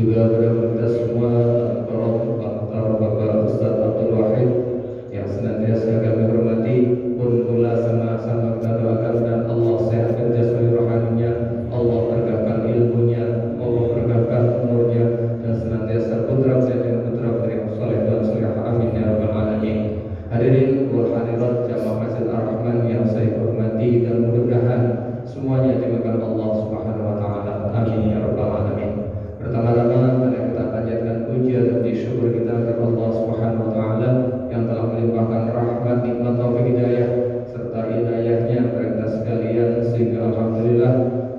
juga pada kita semua, para Bapak Ustadz Abdul Wahid yang senantiasa kami hormati, pun pula sama-sama kita doakan dan Allah sehatkan jasmani rohaninya, Allah berkahkan ilmunya, Allah berkahkan umurnya, dan senantiasa putra dan putra putri yang soleh dan soleh. Amin ya rabbal alamin. Hadirin wal hadirat jamaah Masjid Ar-Rahman yang saya hormati, dan mudah-mudahan semuanya dimakan Allah Subhanahu wa taala. Amin ya rabbal alamin. Pertama-tama mari kita panjatkan puji dan syukur kita kepada Allah Subhanahu wa taala yang telah melimpahkan rahmat, nikmat, taufik, hidayah serta hidayahnya kepada kita sekalian, sehingga alhamdulillah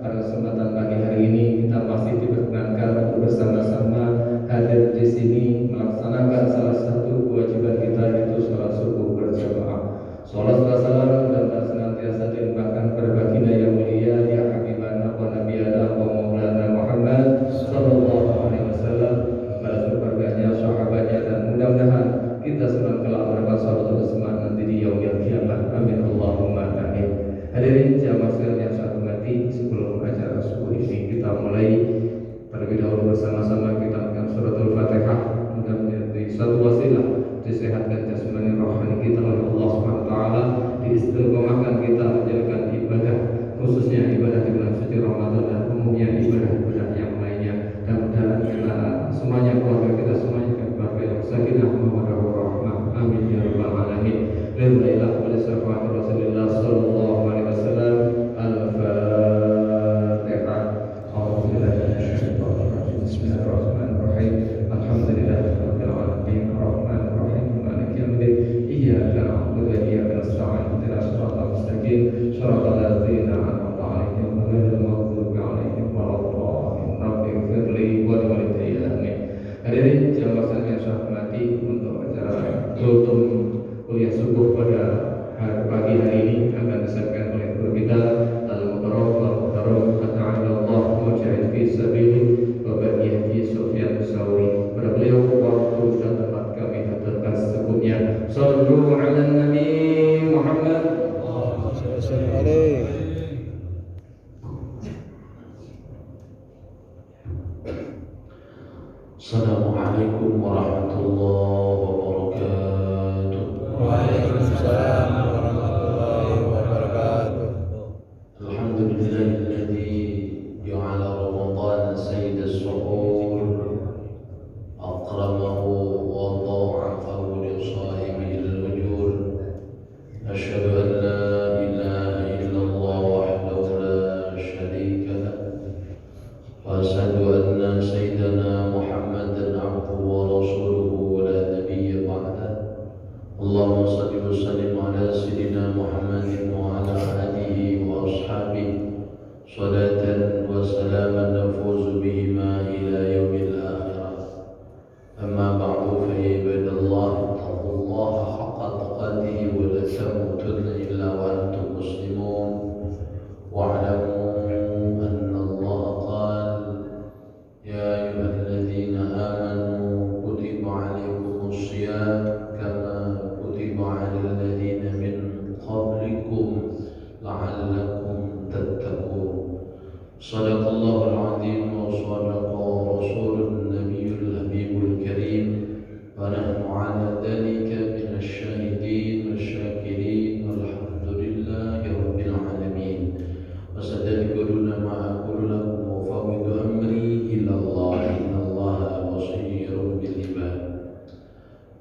pada kesempatan pagi hari ini kita masih diperkenankan untuk bersama-sama hadir di sini melaksanakan salah satu kewajiban kita, yaitu sholat subuh berjamaah. Sholat salam dan senantiasa dilimpahkan kepada baginda yang mulia, ya Habibana wa Nabiyana wa Maulana Muhammad sallallahu alaihi wasallam, pada keluarganya, sahabatnya, dan mudah-mudahan kita semua kelak mendapat sahabat bersama nanti di yaumil qiyamah. Amin Allahumma amin. Hadirin jamaah sekalian yang saya hormati, sebelum acara subuh ini kita mulai, terlebih dahulu bersama-sama kita akan suratul Fatihah, mudah menjadi satu wasilah disehatkan jasmani rohani kita oleh Allah Subhanahu wa taala, diistiqomahkan kita menjalankan ibadah, khususnya ibadah di bulan suci Ramadan dan umumnya ibadah-ibadah yang lainnya, dan mudah kita semuanya, keluarga kita semuanya, keluarga yang sakinah mawaddah warahmah. Amin ya rabbal alamin. Lillahi wa sallallahu Rasulillah sallallahu alaihi wasallam. Al-Fatihah. A'udzubillahi minasyaitonir rajim. Bismillahirrahmanirrahim. Alhamdulillahirabbil alamin. Arrahmanir rahim. Maliki yaumiddin. Iyyaka na'budu wa iyyaka nasta'in. Ihdinas siratal mustaqim. Shiratal ladzina an'amta 'alaihim ghairil maghdubi 'alaihim waladdallin. Rabbi ighfirli wa li walidayya. Amin. Hadirin jamaah sekalian yang saya hormati, untuk acara kultum kuliah subuh pada pagi hari ini akan disampaikan oleh guru kita Al-Mukarram Ta'ala Allah Mujahid fi Sabilillah Bapak Haji Sufyan Tsauri. Pada beliau waktu dan tempat kami haturkan secukupnya. Sallu ala Nabi Muhammad. Assalamualaikum warahmatullahi wabarakatuh. Waalaikumsalam warahmatullahi wabarakatuh. Alhamdulillahilladzi ja'ala Ramadan sayyidas suhur, akramahu wa dha'afahu li shahibihil ujur. Asyhadu an la ilaha illallah wahdahu la syarika lah, wa asyhadu anna sayyidana Muhammadan abduhu wa rasuluhu wa la nabiyya ba'dah. Allahumma salli wa sallim ala sayyidina Muhammadin wa ala alihi wa ashabihi salatan wa salaman nafuzu bihima ila yaumil akhirah. Amma ba'du, fa ibadallah taqullaha haqqa tuqatih wa la tamutunna illa wa antum muslimun. Wa'lamu anna Allah qala ya ayyuhalladzina amanu kutiba 'alaikumus shiyam kama kutiba 'alal ladzina min qablikum la'allakum tattaqun. Shadaqallahul 'azim wa shadaqa rasulun nabiyyul habibul karim, wa nahnu 'ala dzalika minasy syahidin wasyakirin walhamdulillahi rabbil alamin. Wasadadkuruna ma aqulu lakum wa fawwidu amri ila Allah, innallaha basirun bil ibad.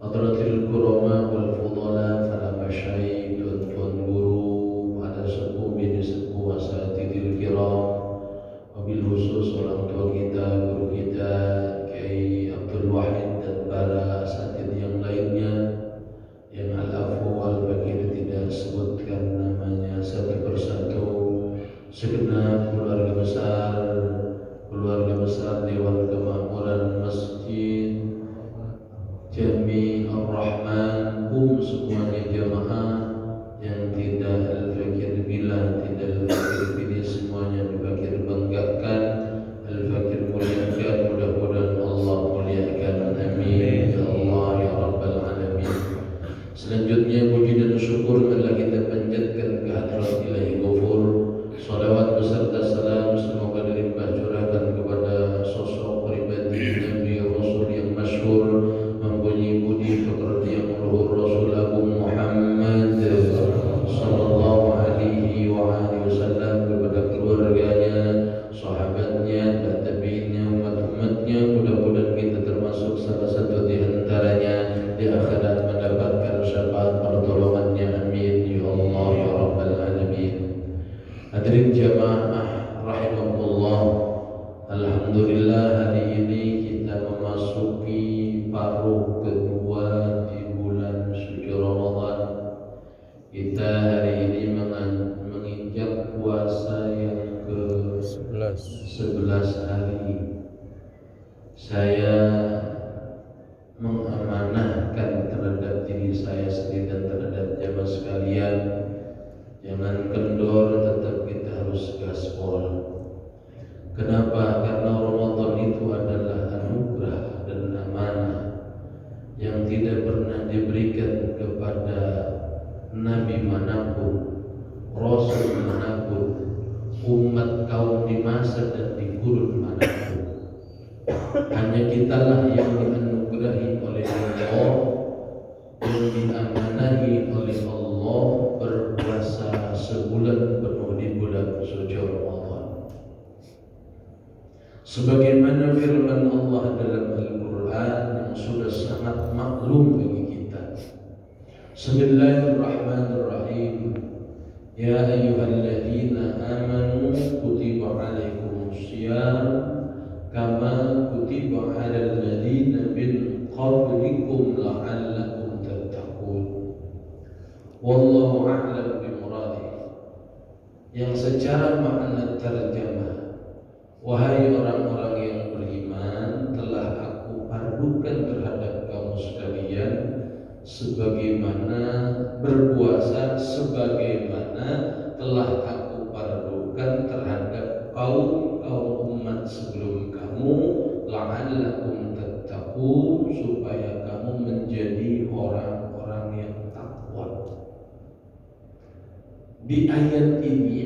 Hadratil kurama wal fudala, fala masyayikh, tuan-tuan guru, pada sepuh bini sepuh, asatidil kiram, wabil khusus orang tua kita, guru kita Kiai Abdul Wahid, dan para asatid yang lainnya yang al-afu wal fakir tidak sebutkan namanya satu persatu, segenap keluarga besar Dewan Kemakmuran Masjid Jami Ar-Rahman, semuanya jamaah yang tidak al-fakir bila, tidak al-fakir bini, semuanya al-fakir banggakan, al-fakir muliakan, mudah-mudahan Allah muliakan. Amin ya Allah ya rabbal alamin. Selanjutnya puji dan syukur telah kita panjatkan ke hadrat Ilahi Ghafur. Salawat beserta salam 11 hari saya mengamanahkan terhadap diri saya sendiri dan terhadap jamaah sekalian, jangan kendor, tetap kita harus gaspol. Kenapa? Karena Ramadan itu adalah anugerah dan amanah yang tidak pernah diberikan kepada nabi manapun, rasul manapun, umat kaum di masa dan di kurun manapun. Hanya kitalah yang dianugerahi oleh Allah, yang diamanahi oleh Allah berpuasa sebulan penuh di bulan suci Ramadan. Sebagaimana firman Allah dalam Al-Quran yang sudah sangat maklum bagi kita. Bismillahirrahmanirrahim. Ya ayyuhalladzina amanu kutiba alaikumusiyam kama kutiba alal ladzina min qablikum la'allakum tattaqun. Wallahu a'lam bimuradih. Yang secara makna terjemah, wahai orang-orang yang beriman, telah aku fardukan terhadap kamu sekalian sebagaimana berpuasa, sebagaimana telah aku fardukan terhadap kaum umat sebelum kamu, la'allakum tattaqun, supaya kamu menjadi orang-orang yang takwa. Di ayat ini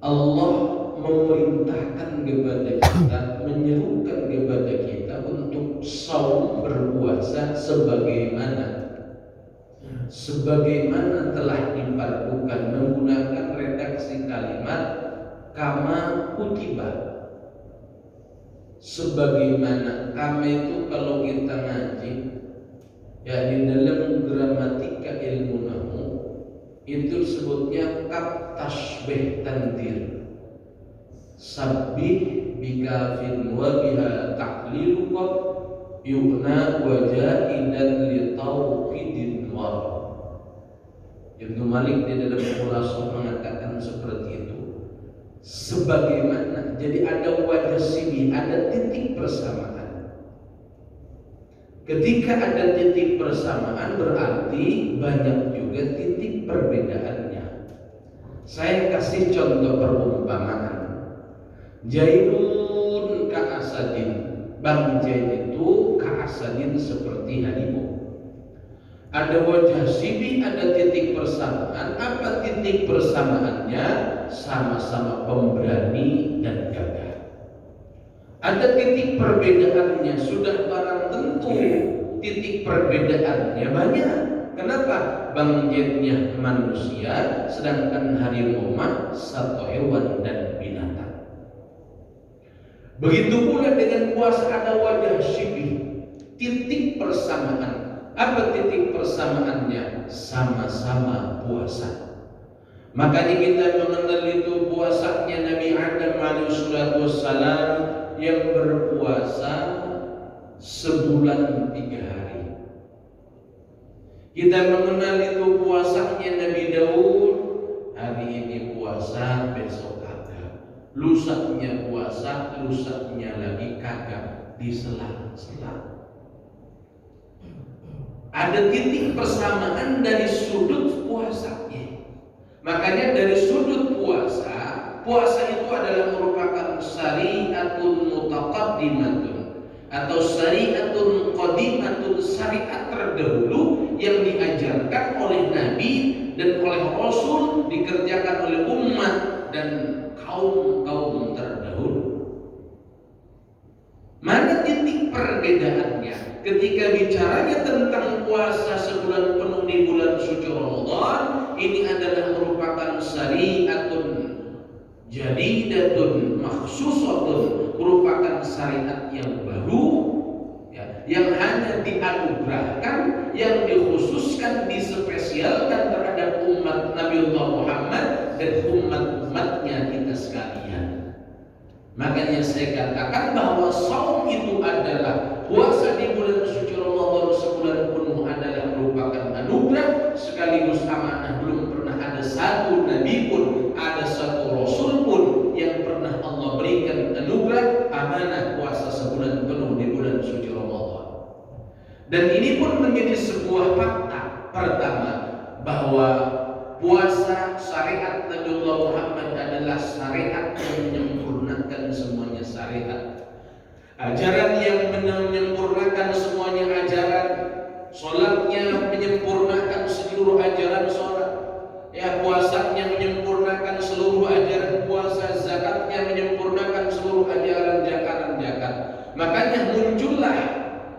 Allah memerintahkan kepada kita, menyerukan kepada kita untuk saum, berpuasa sebagaimana telah difardukan, menggunakan redaksi kalimat kama kutiba. Sebagaimana, kama itu kalau kita ngaji ya di dalam gramatika ilmu nahu itu sebutnya kaf tasbih tandir. Sabbih bikafin wa biha ta'lilu qad yuqna wa ja'idan li tauhidin war. Ibnu Malik di dalam Khulasaah mengatakan seperti itu. Sebagaimana, jadi ada wajah sibih, ada titik persamaan. Ketika ada titik persamaan berarti banyak juga titik perbedaannya. Saya kasih contoh perumpamaan. Jaidun ka'asadin. Bang Jaid itu ka'asadin seperti harimau. Ada wajah sibih, ada titik persamaan. Apa titik persamaannya? Sama-sama pemberani dan gagah. Ada titik perbedaannya, sudah barang tentu titik perbedaannya banyak. Kenapa? Bang Jaidnya manusia, sedangkan harimau satu hewan dan binatang. Begitu pula dengan puasa, ada wajah sibih, titik persamaan. Apa titik persamaannya? Sama-sama puasa. Makanya kita mengenal itu puasanya Nabi Adam alaihissalam yang berpuasa sebulan 3 hari. Kita mengenal itu puasanya Nabi Daud, hari ini puasa, besok kagak. Lusanya puasa, lusanya lagi kagak, diselang-selang. Ada titik persamaan dari sudut puasanya. Makanya dari sudut puasa, puasa itu adalah merupakan syariatun mutaqaddimatun atau syariatun qadimatun, syariat terdahulu yang diajarkan oleh Nabi dan oleh Rasul, dikerjakan oleh umat dan kaum terdahulu. Mana titik perbedaannya? Ketika bicaranya tentang puasa sebulan penuh di bulan suci Ramadan, ini adalah merupakan syariatun jadidatun makhsusatun, merupakan syariat yang baru ya, yang hanya dianugerahkan, yang dikhususkan, dispesialkan terhadap umat Nabiullah Muhammad dan umat-umatnya kita sekalian. Makanya saya katakan bahwa saum itu adalah puasa di bulan suci Ramadan sebulan penuh adalah merupakan anugerah sekaligus amanah. Belum pernah ada satu nabi pun, ada satu rasul Dan ini pun menjadi sebuah fakta. Pertama, bahwa puasa syariat Nabiullah Muhammad adalah syariat yang menyempurnakan semuanya syariat. Ajaran yang menyempurnakan semuanya ajaran. Sholatnya menyempurnakan seluruh ajaran sholat. Ya, puasanya menyempurnakan seluruh ajaran puasa. Zakatnya menyempurnakan seluruh ajaran zakat. Makanya muncullah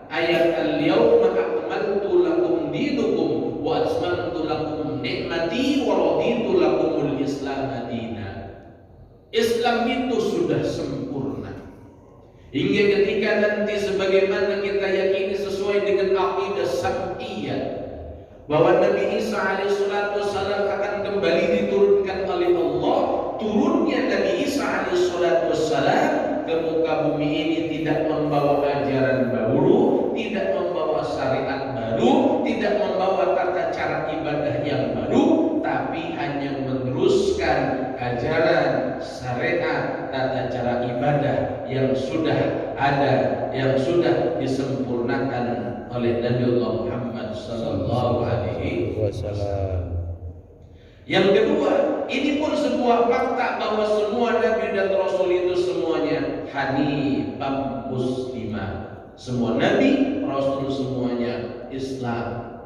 ayat al-yawma akmaltu lakum dinukum wa atmamtu lakum ni'mati wa raditu lakumul islam madina. Islam itu sudah sempurna. Hingga ketika nanti sebagaimana kita yakini sesuai dengan aqidah sam'iyah bahwa Nabi Isa alaihissalam akan kembali diturunkan oleh Allah. Turunnya Nabi Isa alaihissalam ke muka bumi ini tidak membawa ajaran baru, tidak membawa syariat baru, tidak membawa tata cara ibadah yang baru, tapi hanya meneruskan ajaran syariat, tata cara ibadah yang sudah ada, yang sudah disempurnakan oleh Nabiullah Muhammad sallallahu alaihi wasallam. Yang kedua, ini pun sebuah fakta bahwa semua nabi dan rasul itu semuanya hanifan muslimah. Semua nabi, rasul semuanya Islam.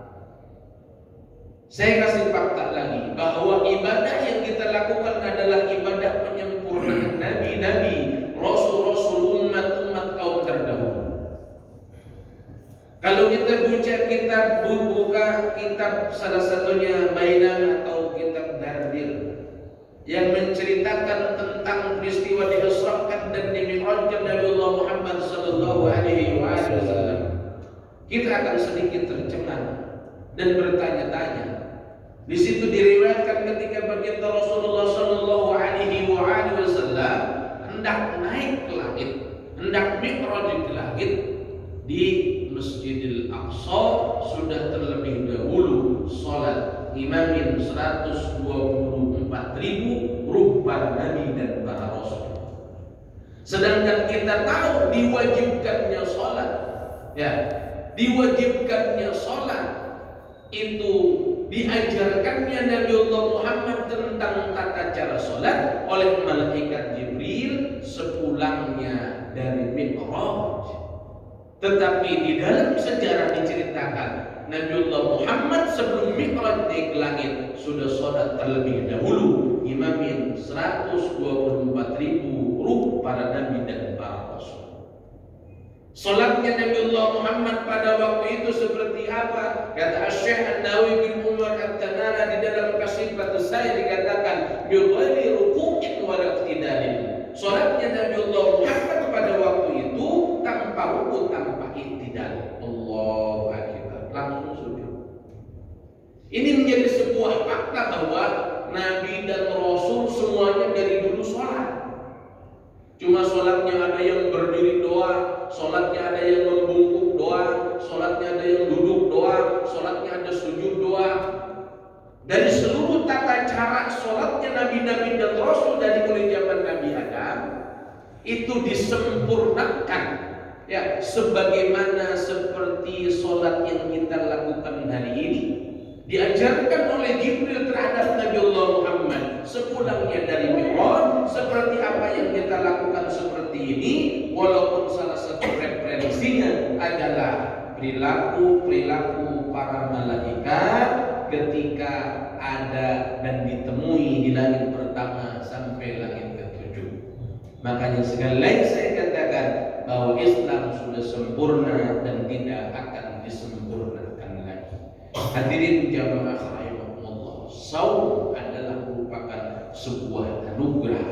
Saya kasih fakta lagi bahwa ibadah yang kita lakukan adalah ibadah penyempurnaan nabi-nabi, rasul-rasul, umat-umat kaum terdahulu. Kalau kita buka kitab salah satunya Bainan atau kitab Dardir yang menceritakan tentang peristiwa diisrakan dan dimi'rajkan Nabiullah Muhammad sallallahu alaihi wasallam, kita akan sedikit tercengang dan bertanya-tanya. Di situ diriwayatkan ketika baginda Rasulullah sallallahu alaihi wasallam hendak naik ke langit, hendak mi'raj ke langit, di Masjidil Aqsa sudah terlebih dahulu sholat imamin 124.000 ruh para nabi dan para rasul. Sedangkan kita tahu diwajibkannya sholat, ya, diwajibkannya sholat itu diajarkannya Nabiullah Muhammad tentang tata cara sholat oleh malaikat Jibril sepulangnya dari Mi'raj. Tetapi di dalam sejarah diceritakan Nabiullah Muhammad sebelum mi'raj naik ke langit sudah sholat terlebih dahulu imamin 124.000 ruh para nabi dan para rasul. Sholatnya Nabiullah Muhammad pada waktu itu seperti apa? Kata Syekh An-Nawawi bin Umar At-Tanara di dalam Kasifatus saya dikatakan bi-ghairi ruku'in wa iqtidalin. Sholatnya Nabiullah Muhammad pada waktu itu tanpa ruku, tanpa iktidal. Allahu Akbar, langsung sujud. Ini menjadi sebuah fakta bahwa Nabi dan Rasul semuanya dari dulu sholat. Cuma sholatnya ada yang berdiri doang, sholatnya ada yang membungkuk doang, sholatnya ada yang duduk doang, sholatnya ada sujud doang. Dari seluruh tata cara sholatnya Nabi-Nabi dan Rasul dari mulai zaman Nabi Adam itu disempurnakan, ya, sebagaimana seperti sholat yang kita lakukan hari ini diajarkan oleh Jibril terhadap Nabiullah Muhammad sepulangnya dari Mi'raj, seperti apa yang kita lakukan seperti ini, walaupun salah satu referensinya adalah perilaku para malaikat ketika ada dan ditemui di langit pertama sampai langit ke-7. Makanya sekali lagi saya katakan bahwa Islam sudah sempurna dan tidak akan disempurnakan lagi. Hadirin jamaah rahimakumullah, saum adalah merupakan sebuah anugerah.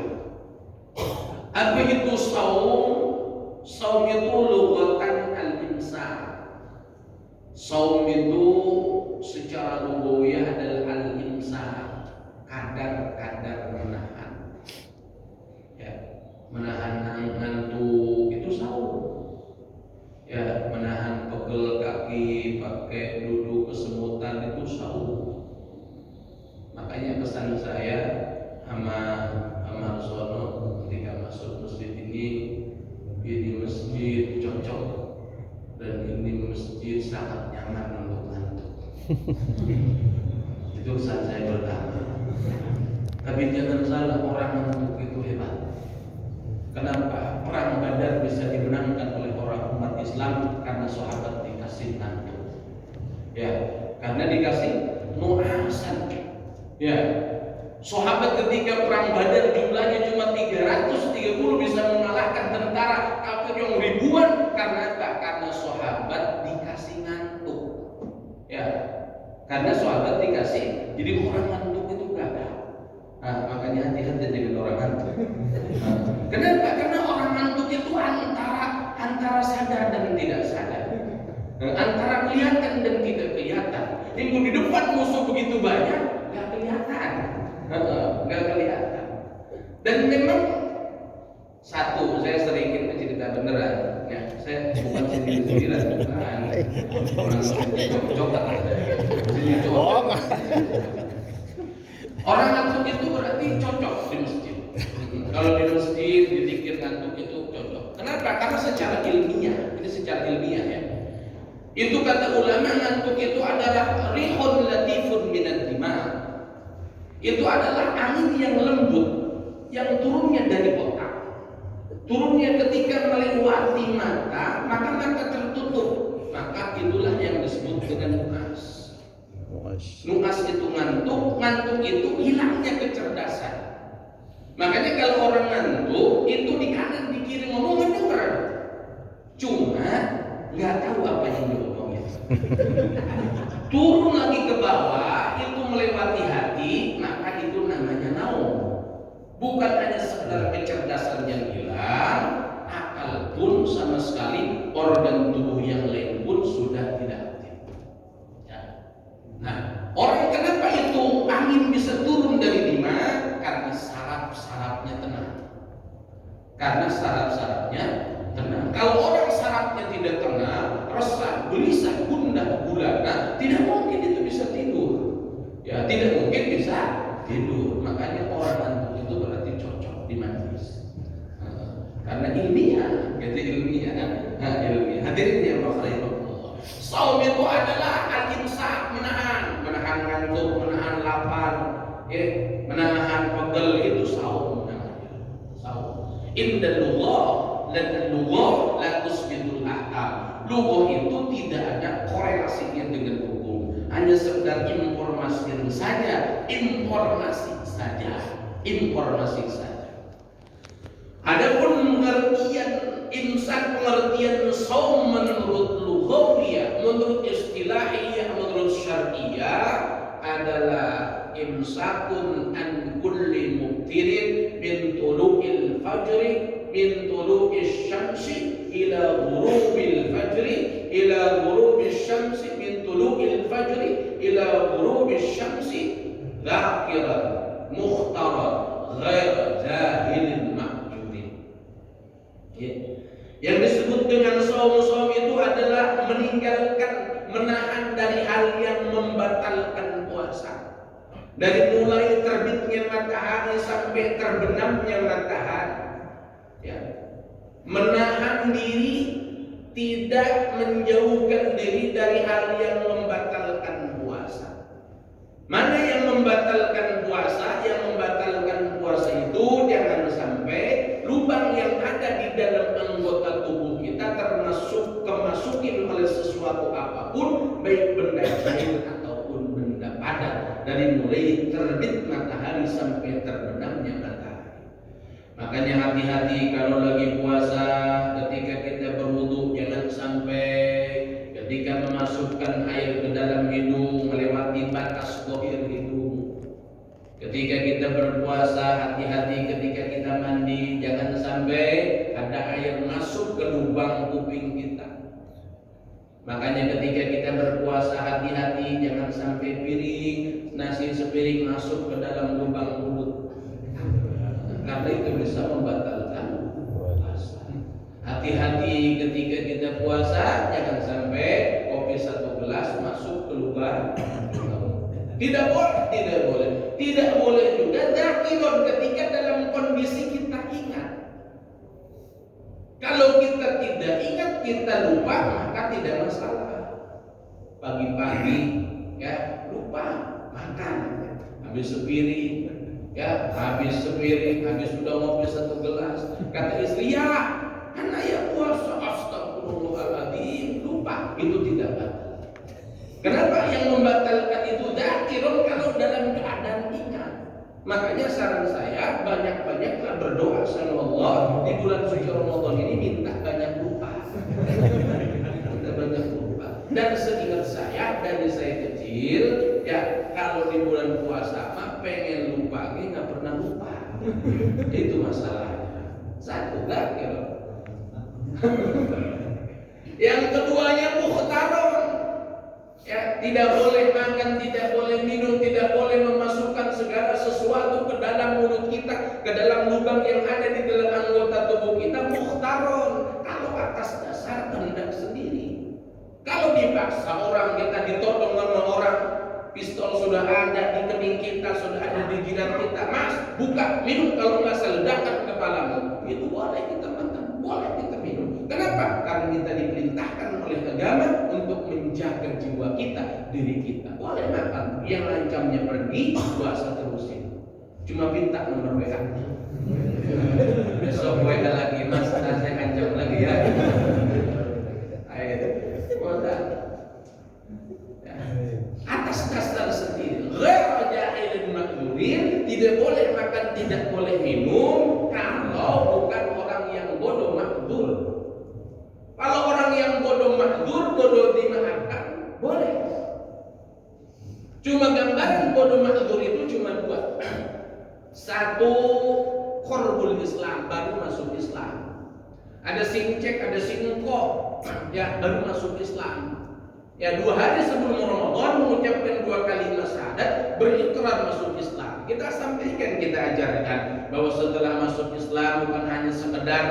Apa itu saum? Saum itu lughatan al-imsak. Saum itu secara lugawiyah adalah al-imsak, kadar menahan, ya, menahan ngantuk itu saum, ya, menahan pegel kaki pakai duduk kesemutan itu saum. Makanya pesan saya sama Sono ketika masuk masjid ini masjid cocok dan ini masjid sangat Itu saat saya pertama. Tapi jangan salah, orang ngantuk itu hebat. Kenapa? Perang Badar bisa dimenangkan oleh orang umat Islam karena sahabat dikasih ngantuk. Ya, karena dikasih nuasan. Ya, sahabat ketika perang Badar jumlahnya cuma 330 bisa mengalahkan tentara kafir yang ribuan. Karena apa? Karena sahabat dikasih ngantuk. Ya, karena sahabat dikasih. Jadi orang ngantuk itu gagal. Nah, makanya hati-hati dengan orang ngantuk. Kenapa? Karena orang ngantuk itu antara sadar dan tidak sadar, antara kelihatan dan tidak kelihatan. Minggu di depan musuh begitu banyak, nggak kelihatan, nggak kelihatan. Dan memang satu, saya sering itu cerita beneran. Ya, saya bukan sendiri-sendirian, bukan. Orang coba sini coba. Orang ngantuk itu berarti cocok di masjid. Kalau di masjid dipikir ngantuk itu cocok. Kenapa? Karena secara ilmiah, ini secara ilmiah ya. Itu kata ulama, ngantuk itu adalah rihun latifun minad dima. Itu adalah angin yang lembut yang turunnya dari otak. Turunnya ketika melewati mata, maka mata tertutup. Maka itulah yang disebut dengan nuas. Nuas itu ngantuk itu hilangnya kecerdasan. Makanya kalau orang ngantuk itu di kanan di kiri ngomong dengar, cuma nggak tahu apa yang diomongin. Turun lagi ke bawah itu melewati hati, maka itu namanya naum. Bukan hanya sekedar kecerdasan yang hilang, akal pun sama sekali, organ tubuh yang lain pun sudah tidak aktif. Ya. Nah, orang kenapa itu angin bisa turun dari lima? Karena saraf-sarafnya tenang. Karena saraf-sarafnya tenang. Kalau orang sarafnya tidak tenang, resah, gelisah, gundah, gulana, tidak mungkin itu bisa tidur. Ya, tidak mungkin bisa tidur. Makanya orang ngantuk itu berarti cocok di majlis. Karena ilmiah, gitu ilmiah. Ilmiah. Hadirin yang rahimahullah. Saum itu adalah al-imsak, menahan ngantuk, menahan lapar, menahan pegel, itu saum namanya. Saum. Inda lughah dan lughah la tusbidul ahkam. Lughah itu tidak ada korelasinya dengan hukum, hanya sekedar informasi saja. Adapun pengertian imsak, pengertian saum menurut lughawiyah, menurut istilahiyah, menurut syar'iyah adalah imsakun an kulli mubtirin min tulu'il fajri min tulu'is syamsi ila ghurubil fajri ila ghurubis syamsi min tulu'il fajri ila ghurubis syamsi dzakiran mukhtaran ghair jahilin ma'jurin. Yang disebut dengan saum itu adalah meninggalkan, menahan dari hal yang membatalkan puasa. Dari mulai terbitnya matahari sampai terbenamnya matahari, ya. Menahan diri, tidak menjauhkan diri dari hal yang membatalkan puasa. Mana yang membatalkan puasa? Yang membatalkan puasa itu jangan sampai lubang yang ada di dalam anggota tubuh kita termasuk kemasukin oleh sesuatu apapun, baik benda cair ataupun benda padat, dari mulai terbit matahari sampai terbenamnya matahari. Makanya hati-hati kalau lagi puasa, ketika kita berwudu jangan sampai ketika memasukkan air ke dalam hidung melewati batas gohir hidung. Ketika kita berpuasa, hati-hati ketika kita mandi, jangan sampai ada air masuk ke lubang kuping kita. Makanya ketika kita berpuasa, hati-hati jangan sampai piring, nasi sepiring masuk ke dalam lubang mulut. Karena itu bisa membatalkan puasa. Hati-hati ketika kita puasa, jangan sampai kopi satu gelas masuk ke lubang. Tidak boleh. Tidak boleh juga dzakirun ketika dalam kondisi kita ingat. Kalau kita tidak ingat, kita lupa, maka tidak masalah. Pagi-pagi ya lupa makan, habis sepiring, ya habis sepiring, habis sudah ngopi 1 gelas, kata istri ya kan ayah puasa, astagfirullahaladzim, lupa, itu tidak batal. Kenapa yang membatalkan itu dzakirun kalau dalam keadaan ingat? Makanya saran saya banyak-banyaklah berdoa sama Allah di bulan suci Ramadan ini, minta banyak lupa. Minta banyak lupa. Dan seingat saya dari saya kecil, ya kalau di bulan puasa mah pengen lupa, nggak pernah lupa. Itu masalahnya. Satu dzakir. Yang keduanya mukhtaron. Ya, tidak boleh makan, tidak boleh minum, tidak boleh memasukkan segala sesuatu ke dalam mulut kita, ke dalam lubang yang ada di dalam anggota tubuh kita, mukhtaron. Kalau atas dasar kehendak sendiri. Kalau dipaksa orang, kita ditodong sama orang, pistol sudah ada di kening kita, sudah ada di jidat kita, mas buka minum, kalau nggak ledakan kepalamu, itu boleh kita makan, boleh kita minum. Kenapa? Karena kita diperintahkan oleh agama untuk menjaga jiwa kita, diri kita. Boleh makan, yang ancamnya pergi, puasa terusin. Cuma minta nomor WA. Besok WA lagi, mas, saya ancam lagi ya. Ayo, boleh. Ya. Atas dasar sendiri, ghairu jahilin makdurin, tidak boleh makan, tidak boleh minum kalau bukan orang yang bodoh makdur. Kalau orang yang bodoh makdur, bodoh dimaafkan, boleh. Cuma gambaran bodoh makdur itu cuma 2. Satu, khorbul Islam, baru masuk Islam. Ada singcek, ada singkok, ya baru masuk Islam. Ya 2 hari sebelum Ramadan mengucapkan 2 kalimat syahadat, berikrar masuk Islam. Kita sampaikan, kita ajarkan bahwa setelah masuk Islam bukan hanya sekedar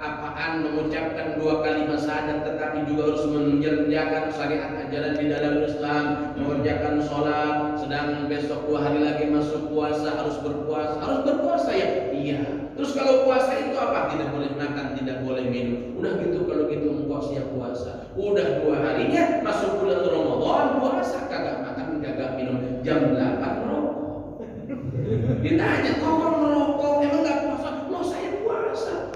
apaan mengucapkan 2 kalimat syahadat, tetapi juga harus mengerjakan syariat ajaran di dalam Islam, mengerjakan sholat, sedang besok 2 hari lagi masuk puasa, harus berpuasa ya? Iya. Terus kalau puasa itu apa? Tidak boleh makan, tidak boleh minum. Udah gitu, kalau gitu engkau siap puasa. Udah 2 harinya masuk bulan Ramadan, puasa, kagak makan, kagak minum. Jam 8 merokok. Ditanya, kau merokok, emang gak puasa? Mau saya puasa.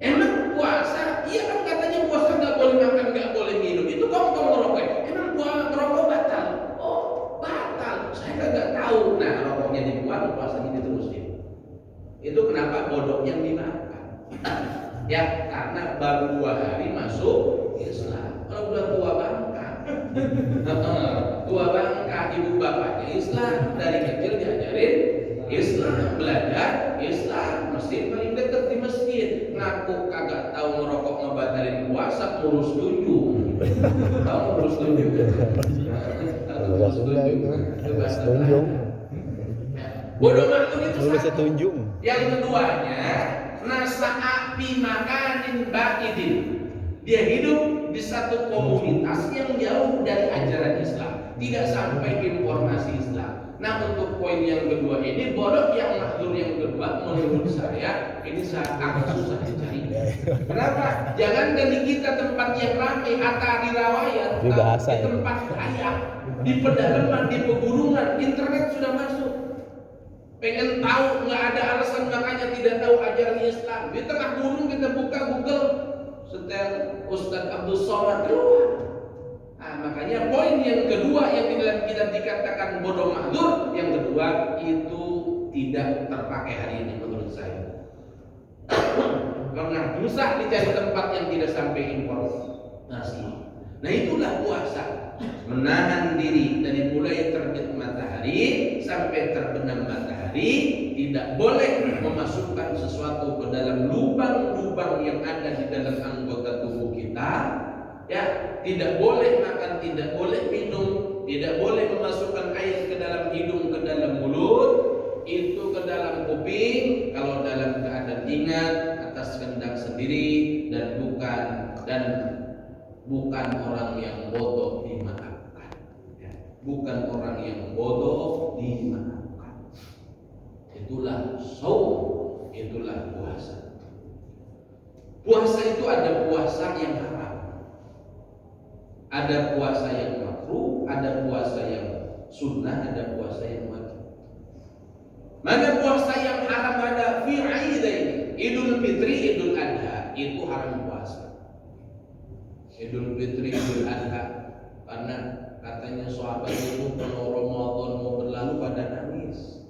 Emang puasa? Iya kan katanya puasa nggak boleh makan, nggak boleh minum. Itu kamu merokok. Emang merokok batal? Oh batal. Saya nggak tahu. Nah rokoknya dibuang, puasanya diterusin. Itu kenapa bodohnya dimakan? Ya karena baru 2 hari masuk Islam. Kalau udah tua bangka, tua bangka, ibu bapaknya Islam, dari kecil diajarin Islam, belajar Islam, masjid paling dekat di masjid. Ngaku kagak tahu ngerokok ngebatalin puasa, ngurus tunjuk. Tahu ngurus tunjuk? Tunjuk. Bodoh makhluk itu satu. Tunjuk. Yang keduanya, nasa api makanin ba'idin. Dia hidup di satu komunitas yang jauh dari ajaran Islam, tidak sampai informasi Islam. Nah untuk poin yang kedua ini, bodoh yang makhluk yang kedua menurut saya ini sangat susah dicari. Kenapa? Jangan di kita tempat yang ramai, Hatta di Rawayat, di tempat kaya, di pedalaman, di pegunungan, internet sudah masuk. Pengen tahu, nggak ada alasan makanya tidak tahu ajaran Islam. Di tengah gunung kita buka Google, setel Ustadz Abdul Somad keluar. Nah, makanya poin yang kedua yang di dalam kitab dikatakan bodoh mahdzur, yang kedua itu tidak terpakai hari ini menurut saya. Karena susah dicari tempat yang tidak sampai informasi. Nah itulah puasa, menahan diri dari mulai terbit matahari sampai terbenam matahari, tidak boleh memasukkan sesuatu ke dalam lubang-lubang yang ada di dalam anggota tubuh kita. Ya, tidak boleh makan, tidak boleh minum, tidak boleh memasukkan air ke dalam hidung, ke dalam mulut, itu ke dalam kuping kalau dalam keadaan ingat atas kehendak sendiri dan bukan orang yang bodoh dimaafkan. Ya, bukan orang yang bodoh dimaafkan. Itulah shaum, itulah puasa. Puasa itu ada puasa yang haram, ada puasa yang makruh, ada ada puasa yang sunnah, ada puasa yang wajib. Mana puasa yang haram ada fi aidain, Idul Fitri, Idul Adha, itu haram puasa. Idul Fitri, Idul Adha, karena katanya sahabat itu kalau Ramadan mau berlalu pada nangis,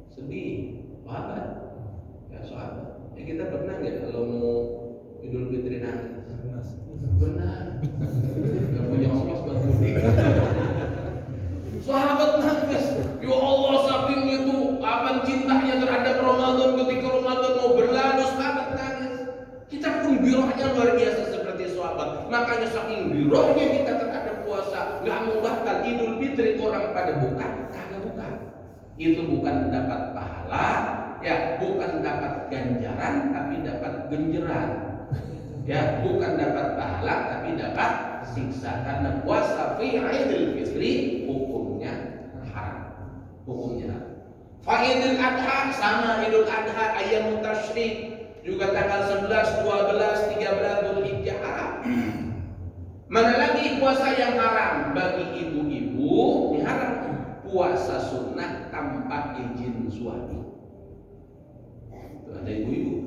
sedih, sahabat. Ya sahabat, ya kita pernah nggak kalau mau Idul Fitri nangis? Benar. Gak punya ongkos buat mudik. Sahabat nangis, ya Allah saking itu apa cintanya terhadap Ramadan, ketika Ramadan mau berlalu sahabat nangis. Kita pun birohnya luar biasa seperti sahabat. Makanya saking birohnya kita terhadap puasa, nggak mau batal Idul Fitri orang pada buka, kagak buka. Itu bukan dapat pahala, ya bukan dapat ganjaran, tapi dapat genjeran. Ya bukan dapat pahala, tapi dapat siksa. Karena puasa fi Idul Fitri hukumnya haram, hukumnya haram. Fa Idul Adha sama Idul Adha ayam tasyrik juga tanggal 11, 12, 13 Dzulhijjah haram. Mana lagi puasa yang haram bagi ibu-ibu? Diharam puasa sunnah tanpa izin suami. Itu ada ibu-ibu.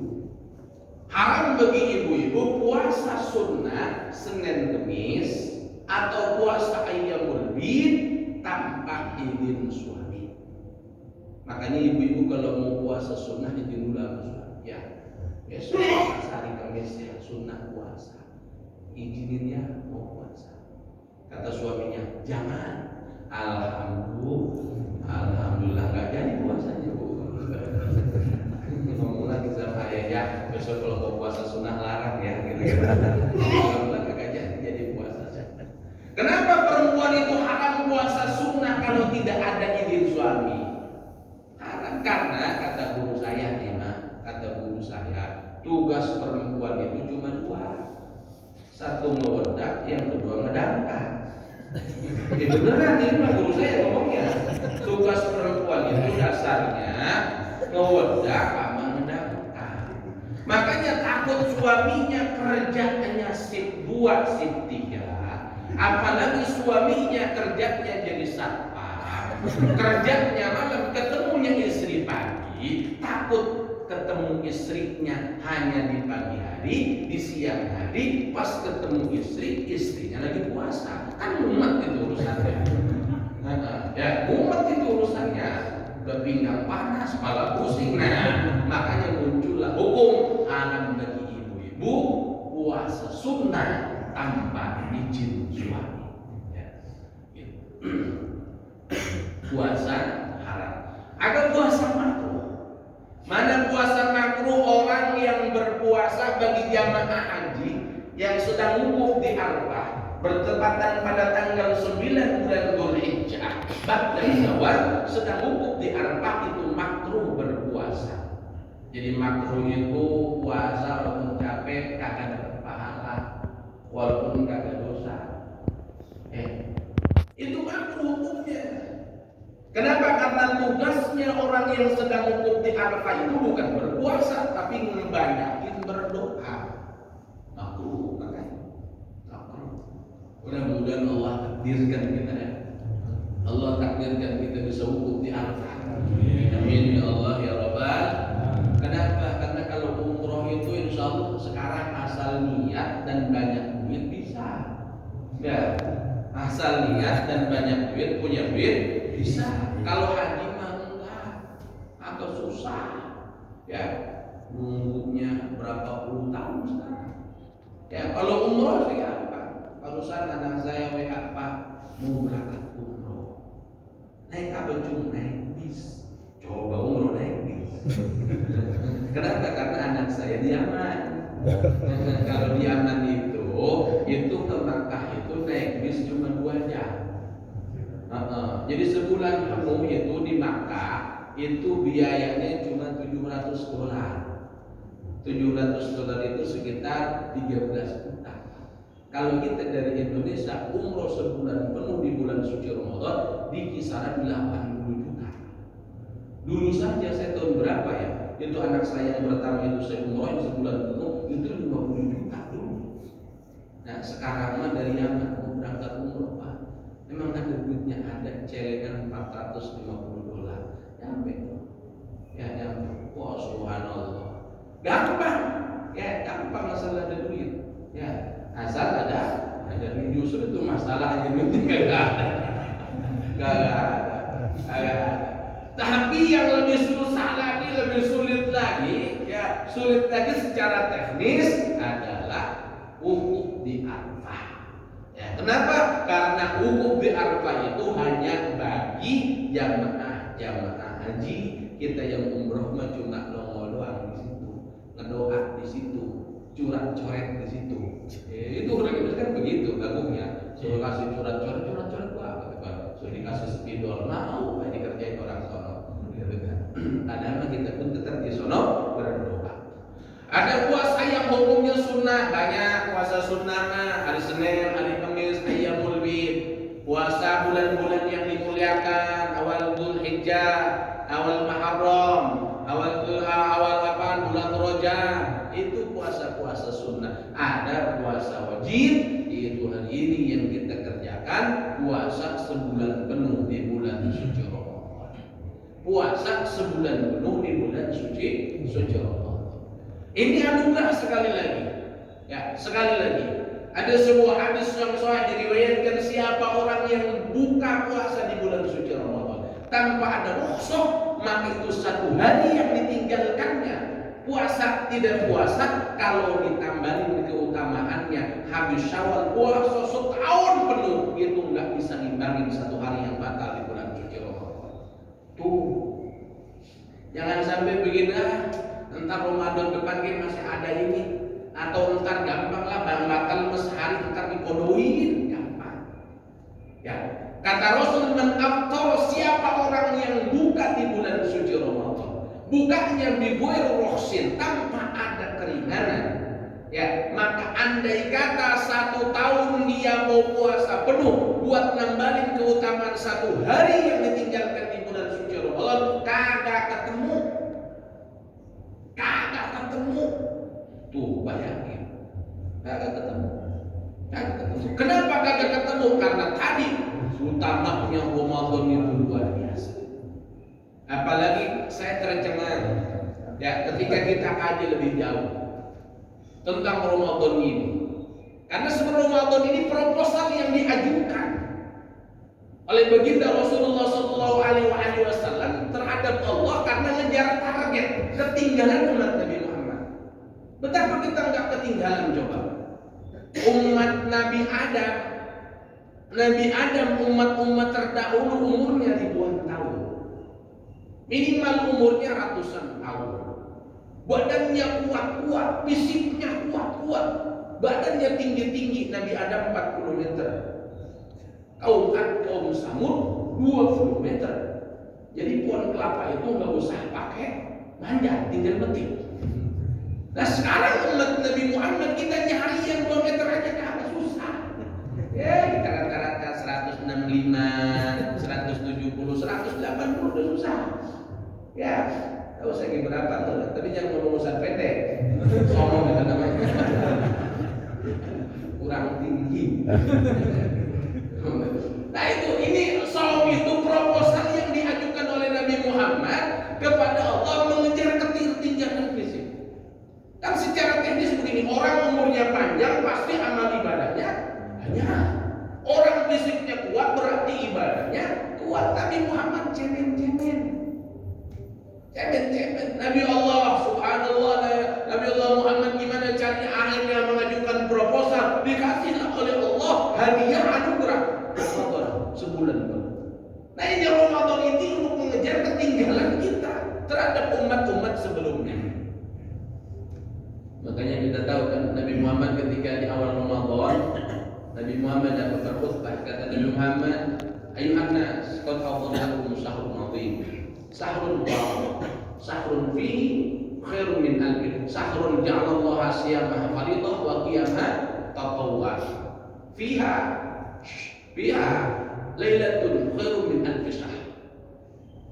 Haram bagi ibu-ibu puasa sunnah Senin Kemis atau puasa Ayyamul Bid tanpa izin suami. Makanya ibu-ibu kalau mau puasa sunnah izin dulu sama suami. Ya, besok hari Kamis ya sunnah puasa. Izinin ya mau puasa. Kata suaminya, jangan. Alhamdulillah nggak jadi puasanya bu. Ngomong lagi sama ayah ya, besok kalau mau puasa sunnah larang ya, gitu. Alhamdulillah nggak jadi puasa. Kenapa perempuan itu haram puasa sunnah kalau tidak ada izin suami? Haram karena kata guru saya nih kata guru saya, tugas perempuan itu cuma dua. Satu ngewedak, yang kedua ngedangkat. Itu beneran ini mah guru saya ngomongnya. Tugas perempuan itu dasarnya ngewedak sama ngedangkat. Makanya takut suaminya kerjanya shift 2, shift 3. Apalagi suaminya kerjanya jadi satpam, kerjanya malam, ketemunya istri pagi, takut ketemu istrinya hanya di pagi hari, di siang hari, pas ketemu istri, istrinya lagi puasa. Kan mumet itu urusannya. Ya, mumet itu urusannya. Udah pinggang panas, malah pusing. Nah, makanya muncullah hukum haram bagi ibu-ibu puasa sunnah tanpa izin suami. Ya, gitu. Puasa haram. Ada puasa makruh. Mana puasa makruh orang yang berpuasa bagi jamaah haji yang sedang wukuf di Arafah bertepatan pada tanggal 9 bulan Dzulhijjah ba'da Syawal, sedang wukuf di Arafah itu makruh berpuasa. Jadi makruh itu puasa walaupun capek kagak dapat pahala, walaupun kagak dosa. Itu makruh hukumnya. Kenapa? Karena tugasnya orang yang sedang wukuf di Arafah itu bukan berpuasa, tapi ngebanyakin berdoa. Makruh, makanya. Mudah-mudahan Allah takdirkan kita ya. Allah takdirkan kita bisa wukuf di Arafah. Amin ya Allah ya Rabbal. Kenapa? Karena kalau umroh itu insya Allah sekarang asal niat dan banyak duit bisa. Ya, asal niat dan banyak duit, punya duit bisa. Kalau haji mah enggak, agak susah. Ya, nunggunya berapa puluh tahun sekarang. Ya, kalau umroh sih apa? Barusan anak saya WA, Pak, mau berangkat umroh. Naik apa cung? Naik bis. Coba umroh naik bis. Kenapa? Karena anak saya di Yaman. Kalau di Yaman itu ke Makkah itu naik bis cuma 2 jam. Jadi sebulan penuh itu di Makkah itu biayanya cuma $700. $700 itu sekitar 13 juta. Kalau kita dari Indonesia umroh sebulan penuh di bulan suci Ramadan di kisaran 80 juta. Dulu saja saya tahun berapa ya? Itu anak saya yang pertama itu saya umroh sebulan penuh itu 50 juta dulu. Nah sekarang mah dari Yaman mau berangkat umroh Pak. Emang ada duitnya, ada celengan $450. Nyampe. Ya nyampe. Wah, subhanallah. Gampang. Ya, gampang asal ada duit. Ya, asal ada duit. Justru itu masalahnya, duitnya enggak ada. Enggak ada. Tapi yang lebih susah lagi, lebih sulit lagi, ya sulit lagi secara teknis adalah wukuf di Arafah. Ya, kenapa? Karena wukuf di Arafah itu hanya bagi jamaah haji. Kita yang umroh mah cuma nongol doang di situ, ngedoa di situ, coret di situ. Itu orang itu kan begitu gabungnya. Suruh kasih coret gua apa? Suruh dikasih spidol mau dikerjain orang sono. Gitu kan. Padahal kita pun tetap di sono berdoa. Ada puasa yang hukumnya sunnah, banyak puasa sunnah mah hari Senin, hari Kamis, Ayyamul Bid. Puasa bulan-bulan yang dimuliakan, awal Dzulhijjah, awal Muharram, awal bulan Rajab. Itu puasa-puasa sunnah. Ada puasa wajib, yaitu hari ini yang kita kerjakan, puasa sebulan penuh di bulan suci Ramadan. Puasa sebulan penuh di bulan suci Ramadan. Ini anugerah sekali lagi. Ya, sekali lagi. Ada sebuah hadis yang sahih diriwayatkan, siapa orang yang buka puasa di bulan suci Ramadan tanpa ada rukhsah, maka itu satu hari yang ditinggalkannya. Puasa tidak puasa kalau ditambahin keutamaannya habis Syawal puasa setahun penuh, itu nggak bisa imbangin satu hari yang batal di bulan suci Ramadan. Tuh, jangan sampai begini, entar Ramadan depan kan masih ada ini, atau entar gampang lah bang batal sehari entar dikodoin, gampang. Ya, kata Rasul, man aftar, siapa orang yang buka di bulan suci Ramadan, bukanya bi ghairi rukhsin, tanpa ada keringanan, ya, maka andai kata 1 tahun dia mau puasa penuh buat nambahin keutamaan satu hari yang ditinggalkan di bulan suci Ramadan, kagak ketemu. Tuh bayangin, kagak ketemu. Kenapa kagak ketemu? Karena tadi utamanya Ramadan itu luar biasa. Apalagi saya tercengang, ya, ketika kita kaji lebih jauh tentang Ramadan ini. Karena sebelum Ramadan ini proposal yang diajukan oleh baginda Rasulullah SAW terhadap Allah karena ngejar target ketinggalan umat Nabi Muhammad. Betapa kita nggak ketinggalan coba? Umat Nabi Adam umat terdahulu umurnya ribuan tahun, minimal umurnya ratusan tahun. Badannya kuat-kuat, fisiknya kuat-kuat, badannya tinggi-tinggi. Nabi Adam 40 meter, kaum Samud 20 meter. Jadi pohon kelapa itu nggak usah pakai manjat, tinggal petik. Nah sekarang umat Nabi Muhammad kita nyari yang 2 meter aja agak susah. Ya kita rata-rata 165, 170, 180 udah susah. Ya, nggak usah berapa tuh, tapi jangan ngomong urusan pendek. Somong gitu namanya. Kurang tinggi. Nah ini itu proposal yang diajukan oleh Nabi Muhammad kepada Allah mengejar ketinggian fisik. Kan secara teknis begini, orang umurnya panjang pasti amal ibadahnya banyak. Orang fisiknya kuat berarti ibadahnya kuat. Tapi Muhammad cemen-cemen. Nabi Allah subhanallah, Nabi Allah Muhammad gimana caranya akhirnya mengajukan proposal, dikasihlah oleh Allah hadiah anugerah Ramadan sebulan penuh. Nah ini Ramadan ini untuk mengejar ketinggalan kita terhadap umat-umat sebelumnya. Makanya kita tahu kan Nabi Muhammad ketika di awal Ramadan, Nabi Muhammad dapat berkhutbah, kata Nabi Muhammad, ayuhan nas, qad hadarakum syahrun azim, syahrun barak, syahrun fihi khairun min alfi, syahrun ja'alallahu siyamaha faridah wa qiyamaha tatawwa, fiha lailatun khairun min alfi syahr.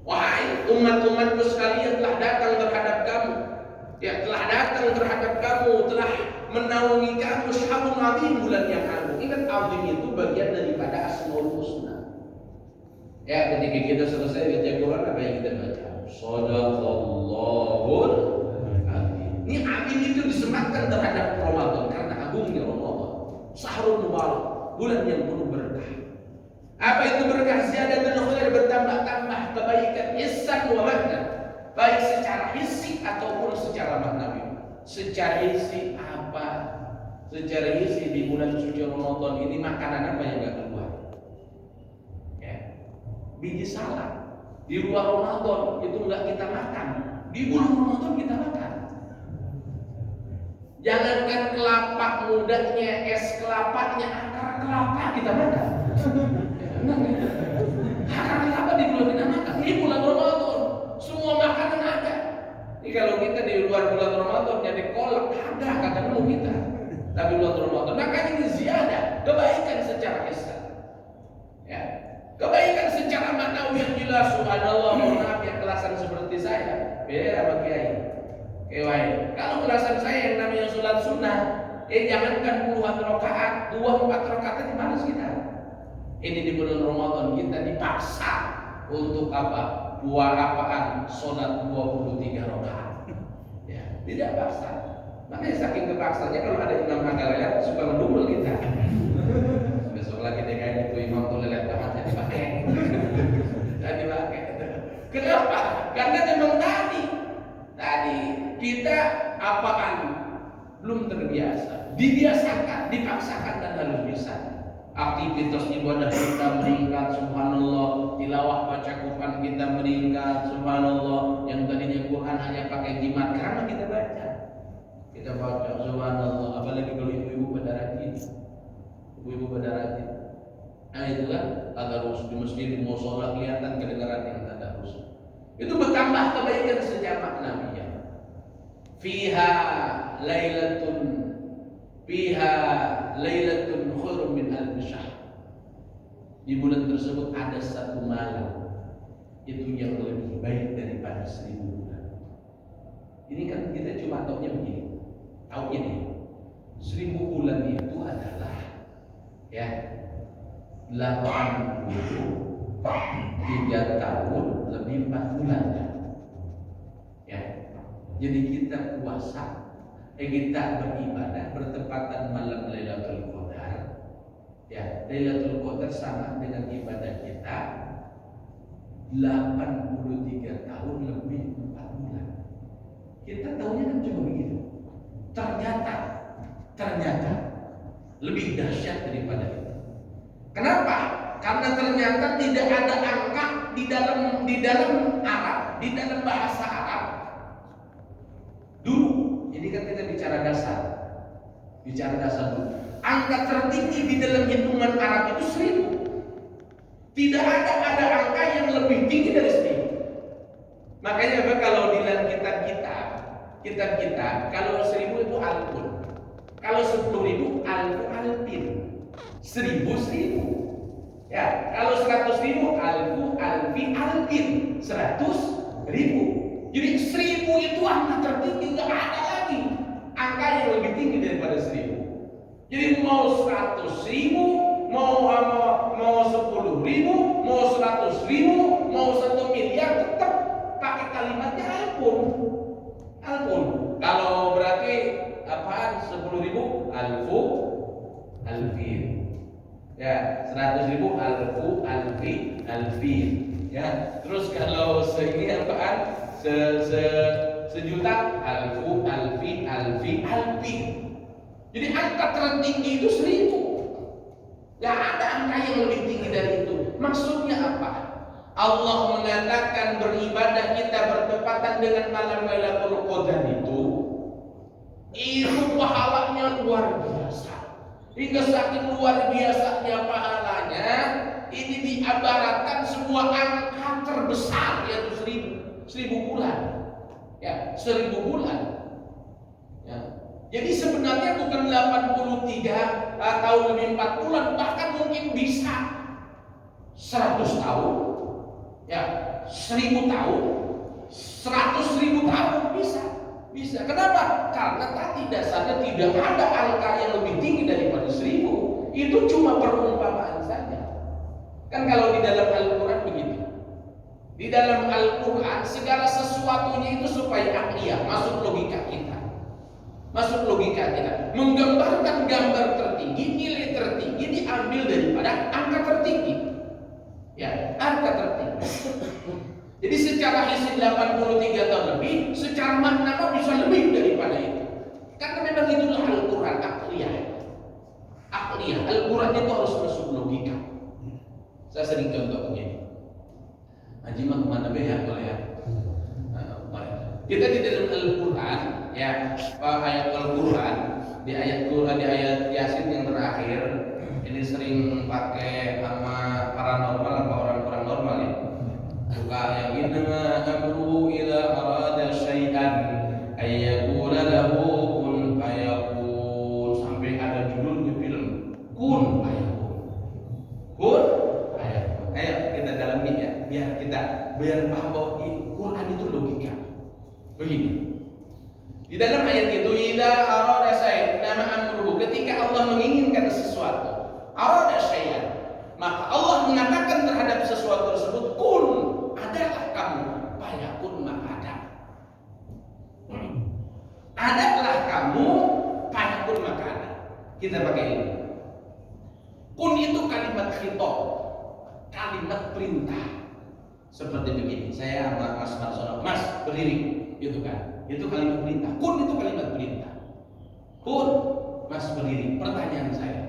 Wahai umat-umatku sekalian, telah datang terhadap kamu, ya telah datang terhadap kamu, telah menaungi kamu, syahrun azim, bulan yang agung. Ingat, azim itu bagian daripada Asmaul Husna. Ya, ketika kita selesai baca Quran, apa yang kita baca? Shadaqallahul azim. Ini azim itu disematkan terhadap Ramadan karena agungnya Ramadan. Syahrul Mubarak, bulan yang penuh berkah. Apa itu berkah? Ziyadatul khair, bertambah-tambah kebaikan, ihsan wa makna. Baik secara hissi ataupun secara maknawi. Secara hissi apa? Secara hissi di bulan suci Ramadan ini makanan apa yang enggak keluar? Ya. Biji salad di luar Ramadan itu enggak kita makan. Di bulan Ramadan kita makan. Jangankan kelapa mudanya, es kelapanya, akar kelapa kita makan. Akar kelapa di bulan kita makan. Ini bulan Ramadan. Semua makanan ada. Ini kalau kita di luar bulan Ramadan jadi kolak, ada kata dulu kita. Tapi bulan Ramadan, makanya ini ziyadah, kebaikan secara ihsan. Ya. Kebaikan secara maknawi yang jelas. Subhanallah, mohon maaf yang kelasan seperti saya. Beda sama kiai. Kalau kelasan saya yang namanya sholat sunnah, jangankan puluhan rakaat, 2-4 rakaat aja malas kita. Ini di bulan Ramadan kita dipaksa untuk apa? Buat apaan? Sholat 23 rakaat. Ya, tidak paksa. Makanya saking kepaksanya kalau ada imam agak lelet suka mendumel kita. Besok lagi DKI itu imam tuh lelet banget jadi pakai. Jadi pakai. Kenapa? Karena memang tadi kita apaan? Belum terbiasa. Dibiasakan, dipaksakan dan harus bisa. Aktivitas ibadah kita meningkat, subhanallah. Tilawah baca Quran kita meningkat, subhanallah. Yang tadinya Quran hanya pakai jimat, karena kita baca. Kita baca, subhanallah. Apalagi kalau ibu-ibu pada rajin. Ibu-ibu pada rajin. Nah itu kan tadarus di masjid, mau sholat kelihatan kedengaran yang tadarus. Itu bertambah kebaikan secara maknawiyah. Fiha lailatun khairum min alf syahr. Di bulan tersebut ada satu malam itu yang lebih baik daripada 1000 bulan. Ini kan kita cuma taunya begini. Taunya nih 1000 bulan itu adalah ya 83 tahun lebih 4 bulan ya. Jadi kita puasa, kita beribadah bertepatan malam Lailatul Qadar. Ya, Lailatul Qadar sama dengan ibadah kita 83 tahun lebih 4 bulan. Kita tahunya kan cuma begitu. Ternyata lebih dahsyat daripada itu. Kenapa? Karena ternyata tidak ada angka di dalam Arab, di dalam bahasa Arab. Dulu, ini kan kita bicara dasar dulu. Angka tertinggi di dalam hitungan Arab itu 1000. Tidak ada angka yang lebih tinggi dari 1000. Makanya apa kalau di dalam kitab kita, kalau 1000 itu alfun, kalau 10.000 alfin, 1000. Ya, kalau 100.000 alfi, alfin, 100.000. Jadi 1000 itu angka tertinggi, nggak ada lagi angka yang lebih tinggi daripada 1000. Jadi mau 100.000, mau 10.000, mau 100.000, mau 1 miliar, tetap pakai kalimatnya alfun. Kalau berarti apaan? 10.000 alfu, alfin. Ya, 100.000 alfu, alfi, alfin. Ya, terus kalau segini apaan? Sejuta alfu, alfi, alfin. Jadi angka tertinggi itu 1000. Gak ada angka yang lebih tinggi dari itu. Maksudnya apa? Allah mengatakan beribadah kita bertepatan dengan malam Lailatul Qadar itu pahalanya luar biasa. Hingga saking luar biasanya pahalanya, ini diibaratkan sebuah angka terbesar, yaitu 1000 bulan. Ya, 1000 bulan. Ya. Jadi sebenarnya bukan 83 tahun lebih 4 bulan, bahkan mungkin bisa 100 tahun. Ya, 1000 tahun, 100.000 tahun bisa. Bisa. Kenapa? Karena tadi dasarnya tidak ada angka yang lebih tinggi daripada 1000. Itu cuma perumpamaan saja. Kan kalau di dalam Al-Quran begitu. Di dalam Al-Quran segala sesuatunya itu supaya akliyah, masuk logika kita. Masuk logika kita. Menggambarkan gambar tertinggi, nilai tertinggi diambil daripada angka tertinggi. Ya, angka tertinggi. Jadi secara hisab 83 tahun lebih, secara makna bisa lebih daripada itu. Karena memang itulah Al-Quran, akliyah. Akliyah, Al-Quran itu harus masuk logika. Saya sering contoh begini. Haji mah kemana ya, boleh ya? Kita di dalam Al-Quran, ya, ayat Al-Quran, di ayat Yasin yang terakhir, ini sering pakai nama paranormal apa orang-orang normal ya. Suka yang innama amruhu idza arada syai'an ayyaqula lahu kun fayakun, sampai ada judul di film kun fayakun. Kun fayakun. Ayo kita dalami ya, biar paham bahwa Quran itu logika. Begini. Di dalam ayat itu idza arada syai'an, nama amruhu, ketika Allah menginginkan sesuatu, arada syai'an, maka Allah mengatakan terhadap sesuatu tersebut kun, adalah kamu, fayakun, maka ada. Adalah kamu, fayakun, maka ada. Kita pakai ini. Kun itu kalimat khitab, kalimat perintah. Seperti begini, saya sama Mas Marsono, Mas berdiri, itu kan, itu kalimat perintah. Kun itu kalimat perintah. Kun, Mas berdiri. Pertanyaan saya,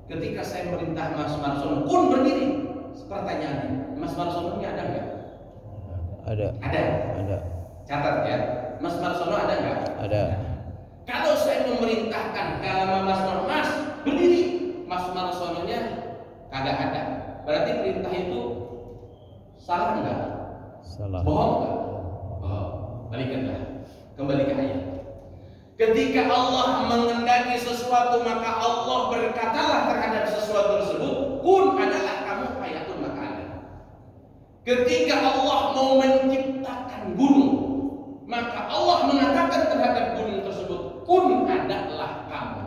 ketika saya merintah Mas Marsono, kun berdiri, pertanyaannya, Mas Marsono ini ada nggak? Ada. Ada. Catat ya, Mas Marsono ada nggak? Ada. Kalau saya memerintahkan kalau Mas Marsono, Mas berdiri, Mas Marsononya kagak ada, berarti perintah itu salah nggak? Salah. Bohong nggak? Bohong. Balikanlah. Kembali ke ayat. Ketika Allah mengendaki sesuatu, maka Allah berkatalah terhadap sesuatu tersebut, kun adalah kamu, fayakun maka ada. Ketika Allah mau menciptakan gunung, maka Allah mengatakan terhadap gunung tersebut, kun adalah kamu,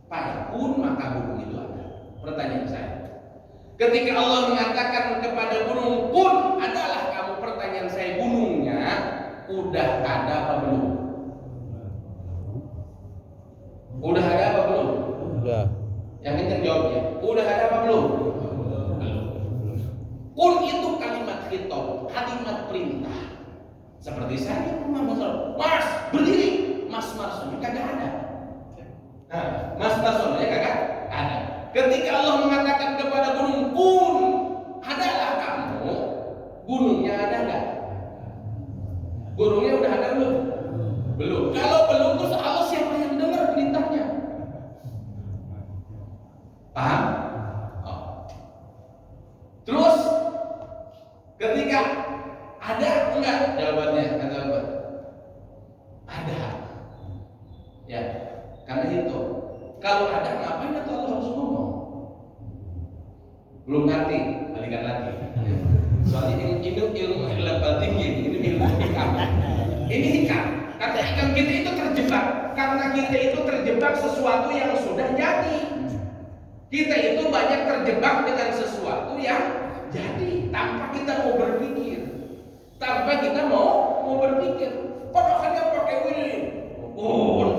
fayakun maka gunung itu ada. Pertanyaan saya, ketika Allah mengatakan kepada gunung, kun adalah kamu, pertanyaan saya, gunungnya udah ada apa belum? Udah ada apa belum? Udah. Yang kencang jawabnya. Udah ada apa belum? Kun itu kalimat khitab, kalimat perintah. Seperti saya, Mas berdiri, Mas Marsono kagak ada. Nah, Mas Marsono kagak ada. Ketika Allah mengatakan kepada gunung, kun adalah kamu, gunungnya ada nggak? Gunungnya udah ada belum? Belum. Kalau belum, terus Allah siapa yang dengar perintahnya? Paham? Oh. Terus ketika ada enggak? Jawabannya kata apa? Ada. Ya, karena itu. Kalau ada, ngapain atau Allah harus ngomong? Belum ngerti, balikan lagi. Soalnya ini ilmu level tinggi, ini ilmu hikam. Ini hikam. Kata hikam kita itu terjebak, karena kita itu terjebak sesuatu yang sudah jadi. Kita itu banyak terjebak dengan sesuatu yang jadi tanpa kita mau berpikir, tanpa kita mau berpikir. Pokoknya pakai ini,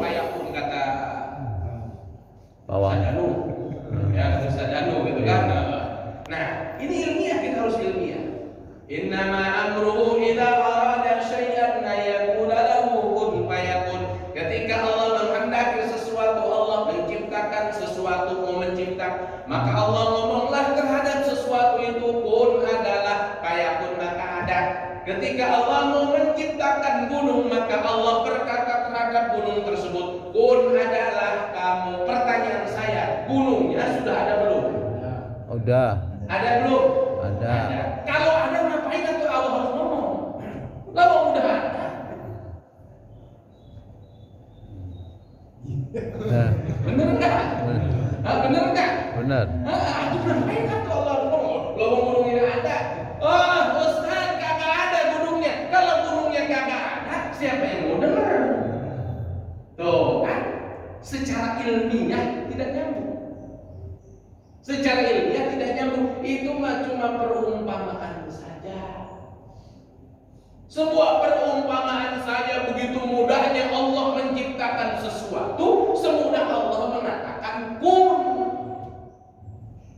kayak pun kata Bawang. Sadanu, ya kata Sadanu gitu kan. Nah, ini ilmiah, kita harus ilmiah. Innama amruhu idza arada syai'an ayaqula lahu kun fayakun. Ketika Allah menghendaki sesuatu, Allah menciptakan sesuatu, mau mencipta, maka Allah ngomonglah terhadap sesuatu itu, kun adalah, fayakun maka ada. Ketika Allah mau menciptakan gunung, maka Allah berkata terhadap gunung tersebut, kun adalah kamu. Pertanyaan saya, gunungnya sudah ada belum? Udah. Ada belum? Ada. Kalau ada, ngapain atau Allah harus ngomong? Lalu udah ada. Nah. Bener enggak? Bener enggak? Benar. Itu ngapain atau Allah harus ngomong? Lalu gunungnya ada. Oh, Ustaz, kagak ada gunungnya. Kalau gunungnya kagak ada, siapa yang secara ilmiah tidak nyambung. Secara ilmiah tidak nyambung. Itu mah cuma perumpamaan saja. Sebuah perumpamaan saja. Begitu mudahnya Allah menciptakan sesuatu, semudah Allah mengatakan kun.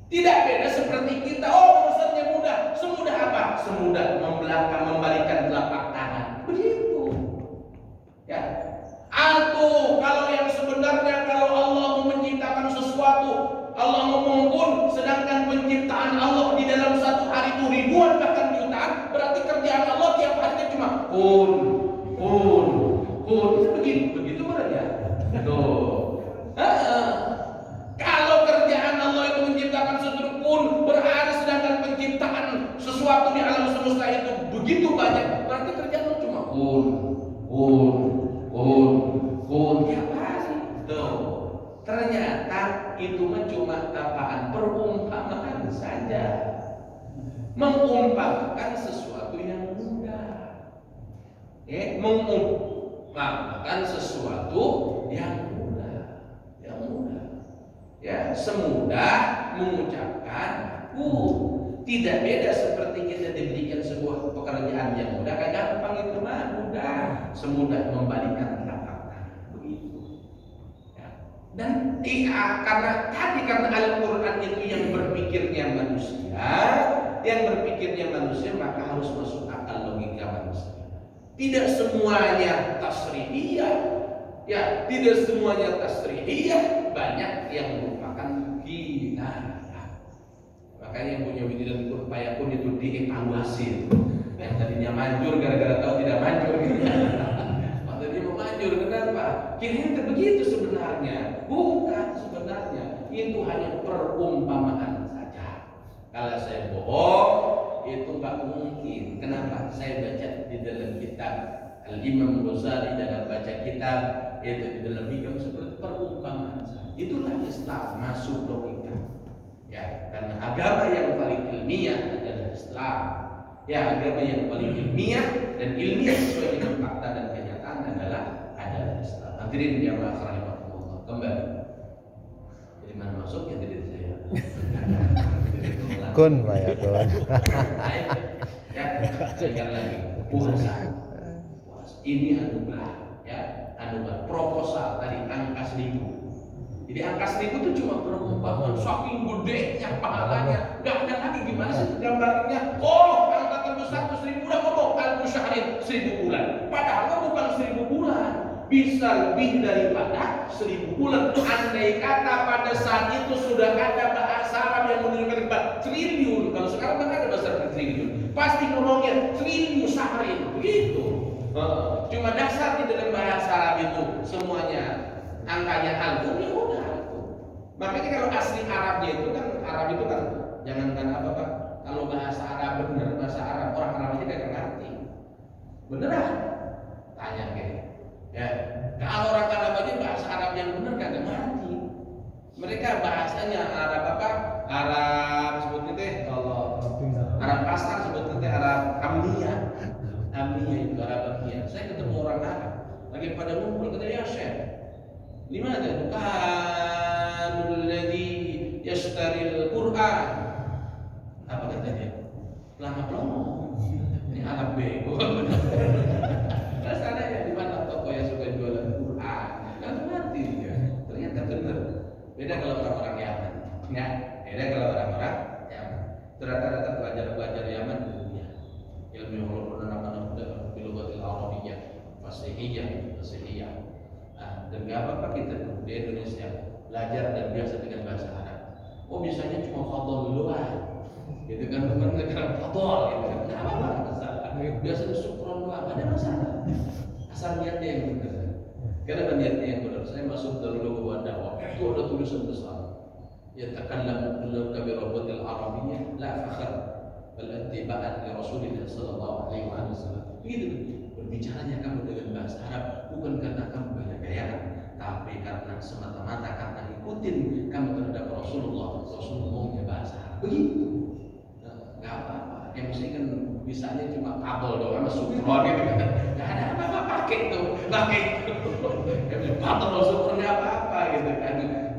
Tidak beda seperti kita. Oh, urusannya mudah. Semudah apa? Semudah membalikan telapak tangan. Begitu. Ya. Atau kalau yang sebenarnya kalau Allah mau menciptakan sesuatu, Allah ngomong kun, sedangkan penciptaan Allah di dalam satu hari itu ribuan bahkan jutaan, berarti kerjaan Allah tiap harinya cuma kun. Begitu berarti. Tuh. Kalau kerjaan Allah itu menciptakan sesuatu kun berhari, sedangkan penciptaan sesuatu di alam semesta itu begitu banyak, berarti kerjaan Allah cuma kun tiap hari. Tuh. Ternyata itu cuma apaan? Perumpamaan saja. Mengumpamakan sesuatu yang mudah. Mengumpamakan sesuatu yang mudah. Ya, semudah mengucapkan tidak beda seperti kita diberikan sebuah pekerjaan yang mudah, gampang itu mah mudah, semudah membalikan telapak tangan begitu. Ya. Dan karena Al-Quran itu yang berpikirnya manusia, maka harus masuk akal logika manusia. Tidak semuanya tasrihiyah, ya, tidak semuanya tasrihiyah, banyak yang merupakan kinayah. Makanya yang punya wididan upaya pun itu dievaluasi. Yang tadinya manjur gara-gara tahu tidak manjur. Tadinya mau manjur, kenapa? Kira-kira begitu sebenarnya. Bukan sebenarnya. Itu hanya perumpamaan saja. Kalau saya bohong, itu nggak mungkin. Kenapa? Saya baca di dalam kitab Al-Imam Ghazali dalam baca kitab itu di dalam hikam seperti perumpamaan saja. Itulah Islam, masuk logika. Ya, karena agama yang paling ilmiah adalah Islam. Ya, agama yang paling ilmiah dan ilmiah sesuai dengan fakta dan kenyataan adalah Islam. Hadirin jamaah rahimahullah, kembali. Jadi mana masuknya dari saya? Kun Pak ya kun. Ya, sekali lagi puasa. Ini anugerah, ya, anugerah. Proposal tadi angka 1000. Jadi angka 1000 itu cuma perumpamaan, saking gedenya pahalanya. Nggak ada lagi gimana sih gambarnya? Oh, angka terbesar itu 1000, udah ngomong al-musyahrin 1000 bulan. Padahal bukan 1000 bulan, bisa lebih daripada 1000 bulan. Andai kata pada saat itu sudah ada bahasa Arab yang menunjukkan triliun, kalau sekarang kan ada bahasa triliun, pasti ngomongnya triliun syahrin, begitu. Cuma dasar di dalam bahasa Arab itu semuanya angkanya alfu, ya udah alfu. Makanya kalau asli Arabnya itu kan, Arab itu kan jangankan apa Pak, kalau bahasa Arab benar, bahasa Arab orang Arab aja kagak ngerti. Beneran? Tanya kayak, ya. Kalau orang Arab aja bahasa Arab yang benar kagak ngerti. Mereka bahasanya Arab apa? Arab sebutnya teh kalau Arab kasar sebutnya teh Arab amniyah. Amniyah itu Arab amniyah. Saya ketemu orang Arab lagi pada ngumpul, kata ya Syekh, limana dukanul ladzi yashtaril Qur'an. Apa kata dia? Pelama-pelama. Ini Arab bego. Rasanya di mana toko yang suka jualan Quran? Kan ngerti dia. Ternyata benar. Beda kalau orang-orang Yaman. Ya, beda kalau orang-orang Yaman. Rata-rata pelajar-pelajar Yaman dunia. Ilmu ulum anak-anak bilugatil Arabiyyah, fasihiyah. Dan gak apa-apa kita di Indonesia belajar dan biasa dengan bahasa Arab. Oh, biasanya cuma fadhol doang. Gitu kan, bukan negara fadhol gitu kan. Enggak apa-apa masalah. Biasanya syukron doang, ada masalah. Asal niatnya yang benar. Kenapa niatnya yang benar? Saya masuk dulu ke Wadawa. Itu ada tulisan besar. Ya takallamu kulluka bi rabbil arabiyyah la fakhr bal ittiba'an li Rasulillah sallallahu alaihi wasallam. Begitu. Berbicaranya kamu dengan bahasa Arab bukan karena kamu gaya-gayaan, tapi karena semata-mata karena ikutin kamu terhadap Rasulullah. Rasulullah bahasa Arab. Begitu. Nggak apa-apa. Yang mesti kan bisanya cuma kabel doang masuk keluar gitu kan. Nggak ada apa-apa, pakai itu. Kabel Rasulullah nggak apa-apa gitu kan.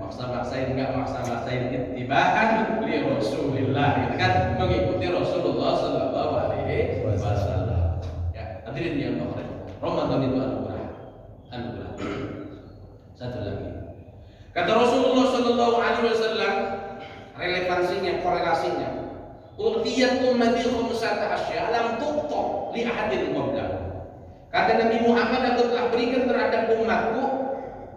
maksa-maksain ittiba'an li Rasulillah, gitu kan, mengikuti Rasulullah sallallahu alaihi wasallam. Ya, hadirin yang berbahagia. Ramadan itu anugerah. Satu lagi. Kata Rasulullah sallallahu alaihi wasallam, relevansinya, korelasinya. U'tiyat ummati khamsata asya lam tuqta li ahadin qablahu. Kata Nabi Muhammad, aku telah berikan terhadap umatku,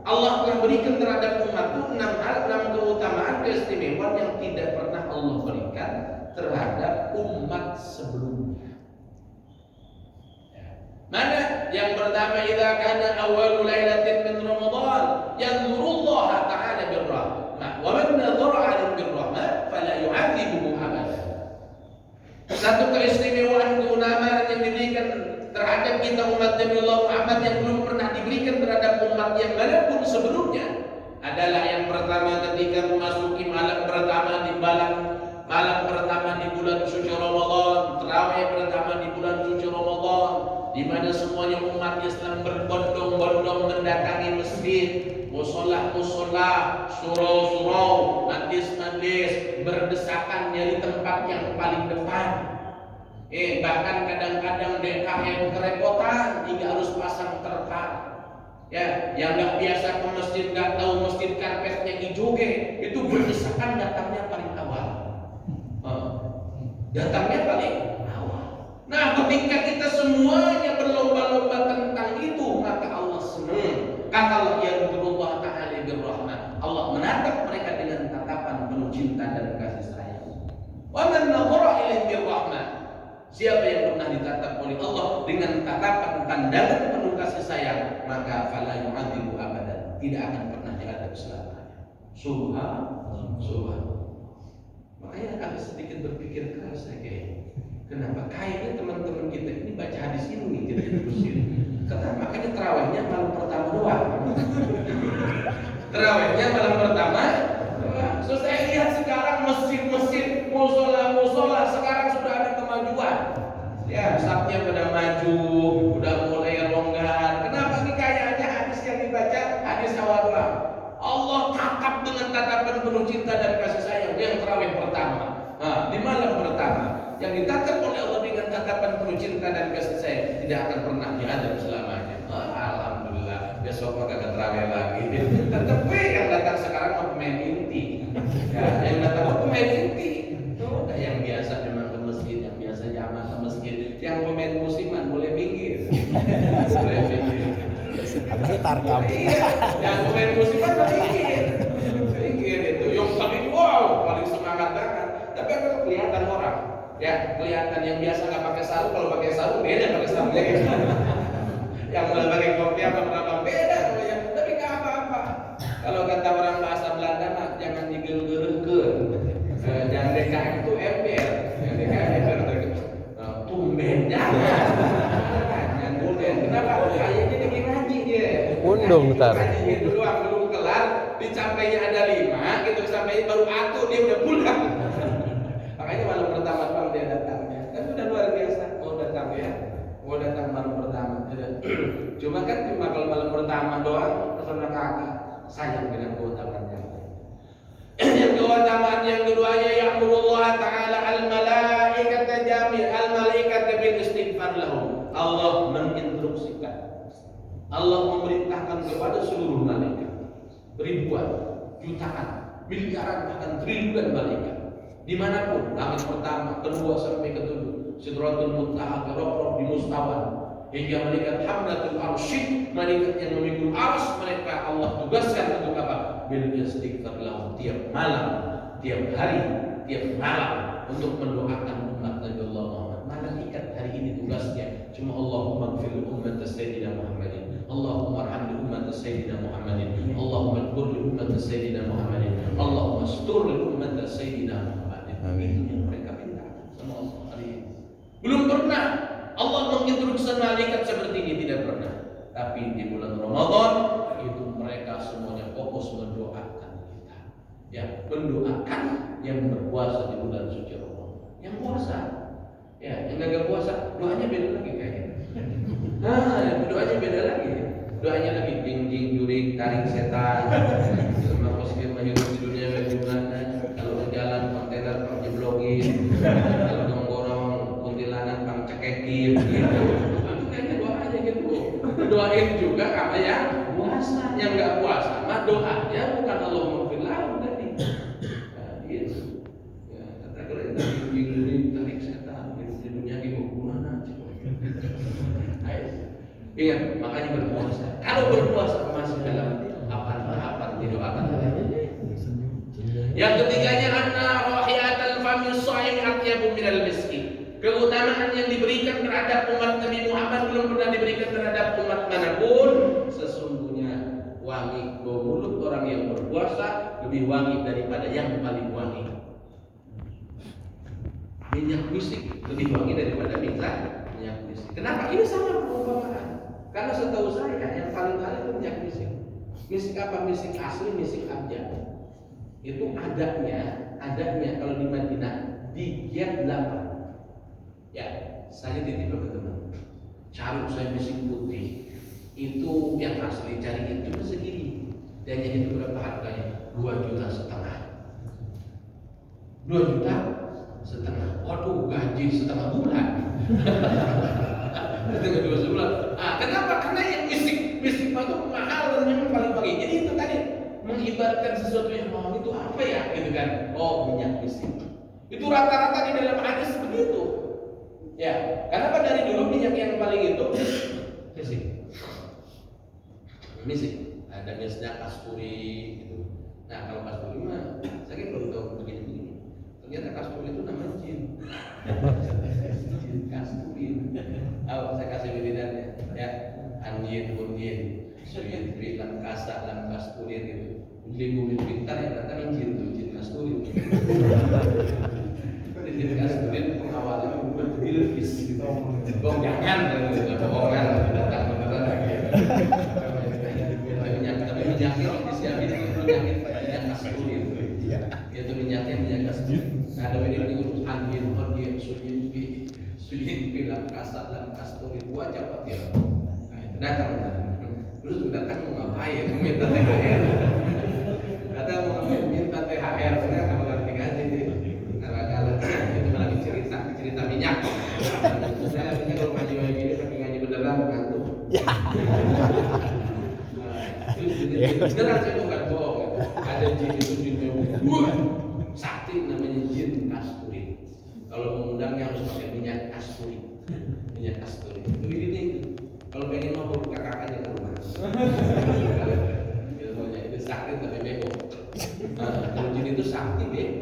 Allah telah berikan terhadap umatku 6 hal, 6 keutamaan, keistimewaan yang tidak pernah Allah berikan terhadap umat sebelumnya. Mana? Yang pertama, idza kana awwalu lailatin min Ramadan yanzurullaha ta'ala birrahmah wa man nadhara 'ala birrahmah fala yu'adzibuhu abada. Satu keistimewaan keutamaan yang diberikan terhadap kita umat Nabi Muhammad yang belum pernah diberikan terhadap umat yang manapun sebelumnya adalah yang pertama, ketika memasuki malam pertama di bulan suci Ramadan, tarawih pertama di bulan suci Ramadan, di mana semuanya umat Islam berbondong-bondong mendatangi masjid, musola, surau, majlis, berdesakan dari tempat yang paling depan. Bahkan kadang-kadang DKM kerepotan hingga harus pasang terpal. Ya, yang nggak biasa ke masjid, nggak tahu masjid karpetnya hijau itu berdesakan datangnya paling awal. Datangnya paling awal. Nah, ketika kita semuanya berlomba-lomba tentang itu, maka Allah senang. Kata Allah, ya Allah Ta'ala birrahmah. Allah menatap mereka dengan tatapan penuh cinta dan kasih sayang. Wa man nadhara ilaihi birrahmah. Siapa yang pernah ditatap oleh Allah dengan tatapan pandangan penuh kasih sayang, maka fala yu'adzibu abadan, tidak akan pernah diadab selamanya. Subhanallah. Makanya agak sedikit berpikir keras saya, kenapa kayaknya teman-teman kita ini baca hadis ini nih tidak terusin. Kenapa? Makanya terawihnya malam pertama doang. Terawihnya malam pertama doang. So saya lihat sekarang masjid-masjid, musola sekarang sudah ada kemajuan. Ya, safnya pada maju, udah mulai longgar. Kenapa nih? Kayaknya hadis yang dibaca hadis awal doang. Allah tatap dengan tatapan penuh cinta dan kasih sayang yang terawih pertama. Nah, di malam pertama yang ditatap oleh Allah dengan tatapan penuh cinta dan kasih sayang tidak akan pernah diadab selamanya. Alhamdulillah, besok mah kagak terawih lagi. Tetapi yang datang sekarang mau pemain inti. Ya, yang datang pemain inti. Tuh, yang biasa memang ke masjid, yang biasa jamaah ke masjid, yang pemain musiman boleh minggir. Boleh minggir. Habisnya tarkam. Iya, yang pemain musiman minggir. Minggir itu. Yang paling paling semangat banget. Tapi kalau kelihatan orang, ya kelihatan yang biasa nggak pakai sarung, kalau pakai sarung beda pakai sarung ya. Yang mulai pakai kopi apa berapa beda, tapi nggak apa-apa. Kalau kata orang bahasa Belanda mah jangan digel-gelehkeun. Jangan DKM itu ember, yang DKM itu tumben jangan. Jangan tumben. Kenapa? Kayaknya lagi ngaji dia. Undung ntar. Ngaji dulu belum kelar, dicampainya ada 5, gitu sampai baru atuh dia udah pulang. Makanya malam pertama doang dia datang. Kan udah luar biasa mau datang ya. Mau datang malam pertama. Cuma kalau malam pertama doang kesana kaki sayang dengan keutamaan yang lain. Yang keutamaan yang keduanya ya'murullah ta'ala al-malaikata bil istighfar lahum. Allah menginstruksikan, Allah memerintahkan kepada seluruh malaikat, ribuan, jutaan, miliaran, bahkan triliunan malaikat, dimanapun, langit pertama, kedua sampai ketujuh, Sidratul Muntaha, Rabb di Mustawan, hingga malaikat Hamlatul Arsy, malaikat yang memikul arsy, mereka Allah tugaskan untuk apa? Bil istighfar lahum, tiap malam, tiap hari, tiap malam untuk mendoakan umat Nabi Allah Muhammad. Malaikat hari ini tugasnya cuma Allahumma ighfir ummat Sayyidina Muhammadin, Allahumma arham ummat Sayyidina Muhammadin, Allahumma ighfir ummat Sayyidina Muhammadin, Allahumma astur ummat Sayyidina Muhammadin. Itu yang mereka minta sama Allah hari ini. Belum pernah Allah menginstruksikan malaikat seperti ini, tidak pernah. Tapi di bulan Ramadan itu mereka semuanya fokus mendoakan kita. Ya, mendoakan yang berpuasa di bulan suci Ramadan. Yang puasa, ya, yang gak puasa doanya beda lagi kayaknya. Doanya beda lagi. Doanya lagi jing jurik tarik setan. Sama positif hidup di dunia bagaimana? Kalau berjalan kontainer pang jeblogin, kalau nongkrong kuntilanak pang cekekin gitu. Itu kayaknya doa aja gitu. Doain juga apa ya? Puasa. Yang nggak puasa mah doanya bukan Allahumma fil lahum tadi. Nah, gitu. Ya, kata kalian jing jurik tarik setan di dunia ini gimana? Ingat, makanya berpuasa. Kalau berpuasa masih dalam tahapan didoakan. Yang ketiganya anna rahiatul fami shaim atyabu minal miski. Keutamaan yang diberikan terhadap umat Nabi Muhammad belum pernah diberikan terhadap umat manapun. Sesungguhnya wangi bau mulut orang yang berpuasa lebih wangi daripada yang paling wangi. Minyak misik lebih wangi daripada minyak misik. Kenapa? Ini sama perumpamaan. Karena setahu saya yang paling kali itu minyak misik. Misik apa? Misik asli, misik abjad. Itu adanya kalau di Madinah di Giat 8. Ya, saya titip ke teman. Cari saya misik putih. Itu yang asli cari cuma segini. Dan yang itu berapa harganya? 2,5 juta. 2,5 juta. Waduh, gaji setengah bulan. Dengan 2 bulan. Kenapa? Karena yang misik itu mahal dan memang paling wangi. Jadi itu tadi mengibaratkan sesuatu yang mahal itu apa ya, gitu kan? Oh, minyak misik. Itu rata-rata di dalam hadis begitu. Ya, kenapa dari dulu minyak yang paling itu misik. Ada biasanya kasturi gitu. Nah, kalau kasturi mah saya belum tahu begini. Ternyata kasturi itu namanya jin. Jin kasturi. Saya kasih pilihannya ya. Anjin, unjin, suyin, lam kasa, lam kasturi gitu. Lingkungan pintar yang datang jin tuh, jin kasturi. Jin kasturi itu pengawalnya berilfis gitu. Jangan, bohongan, datang beneran lagi. Tapi minyaknya disiapin minyak kasturi. Itu minyaknya minyak kasturi. Nah, ada ini urus anjin, unjin, suyin, lam kasa, lam kasturi. Gua cepat ya. Datang, terus datang mau ngapain? Minta THR. Datang mau minta THR, saya nggak ngerti aja deh. Kalau itu lagi cerita minyak. Saya artinya kalau ngaji gini pakai ngaji beneran ngantuk. Beneran saya bukan bohong. Ada jin itu jinnya sakti namanya jin kasturi. Kalau mengundangnya harus pakai minyak kasturi. Minyak kasturi. Begini. Kalau pengen mau buka kakaknya ke rumah. Itu sakti tapi bego. Kalau jin itu sakti bego.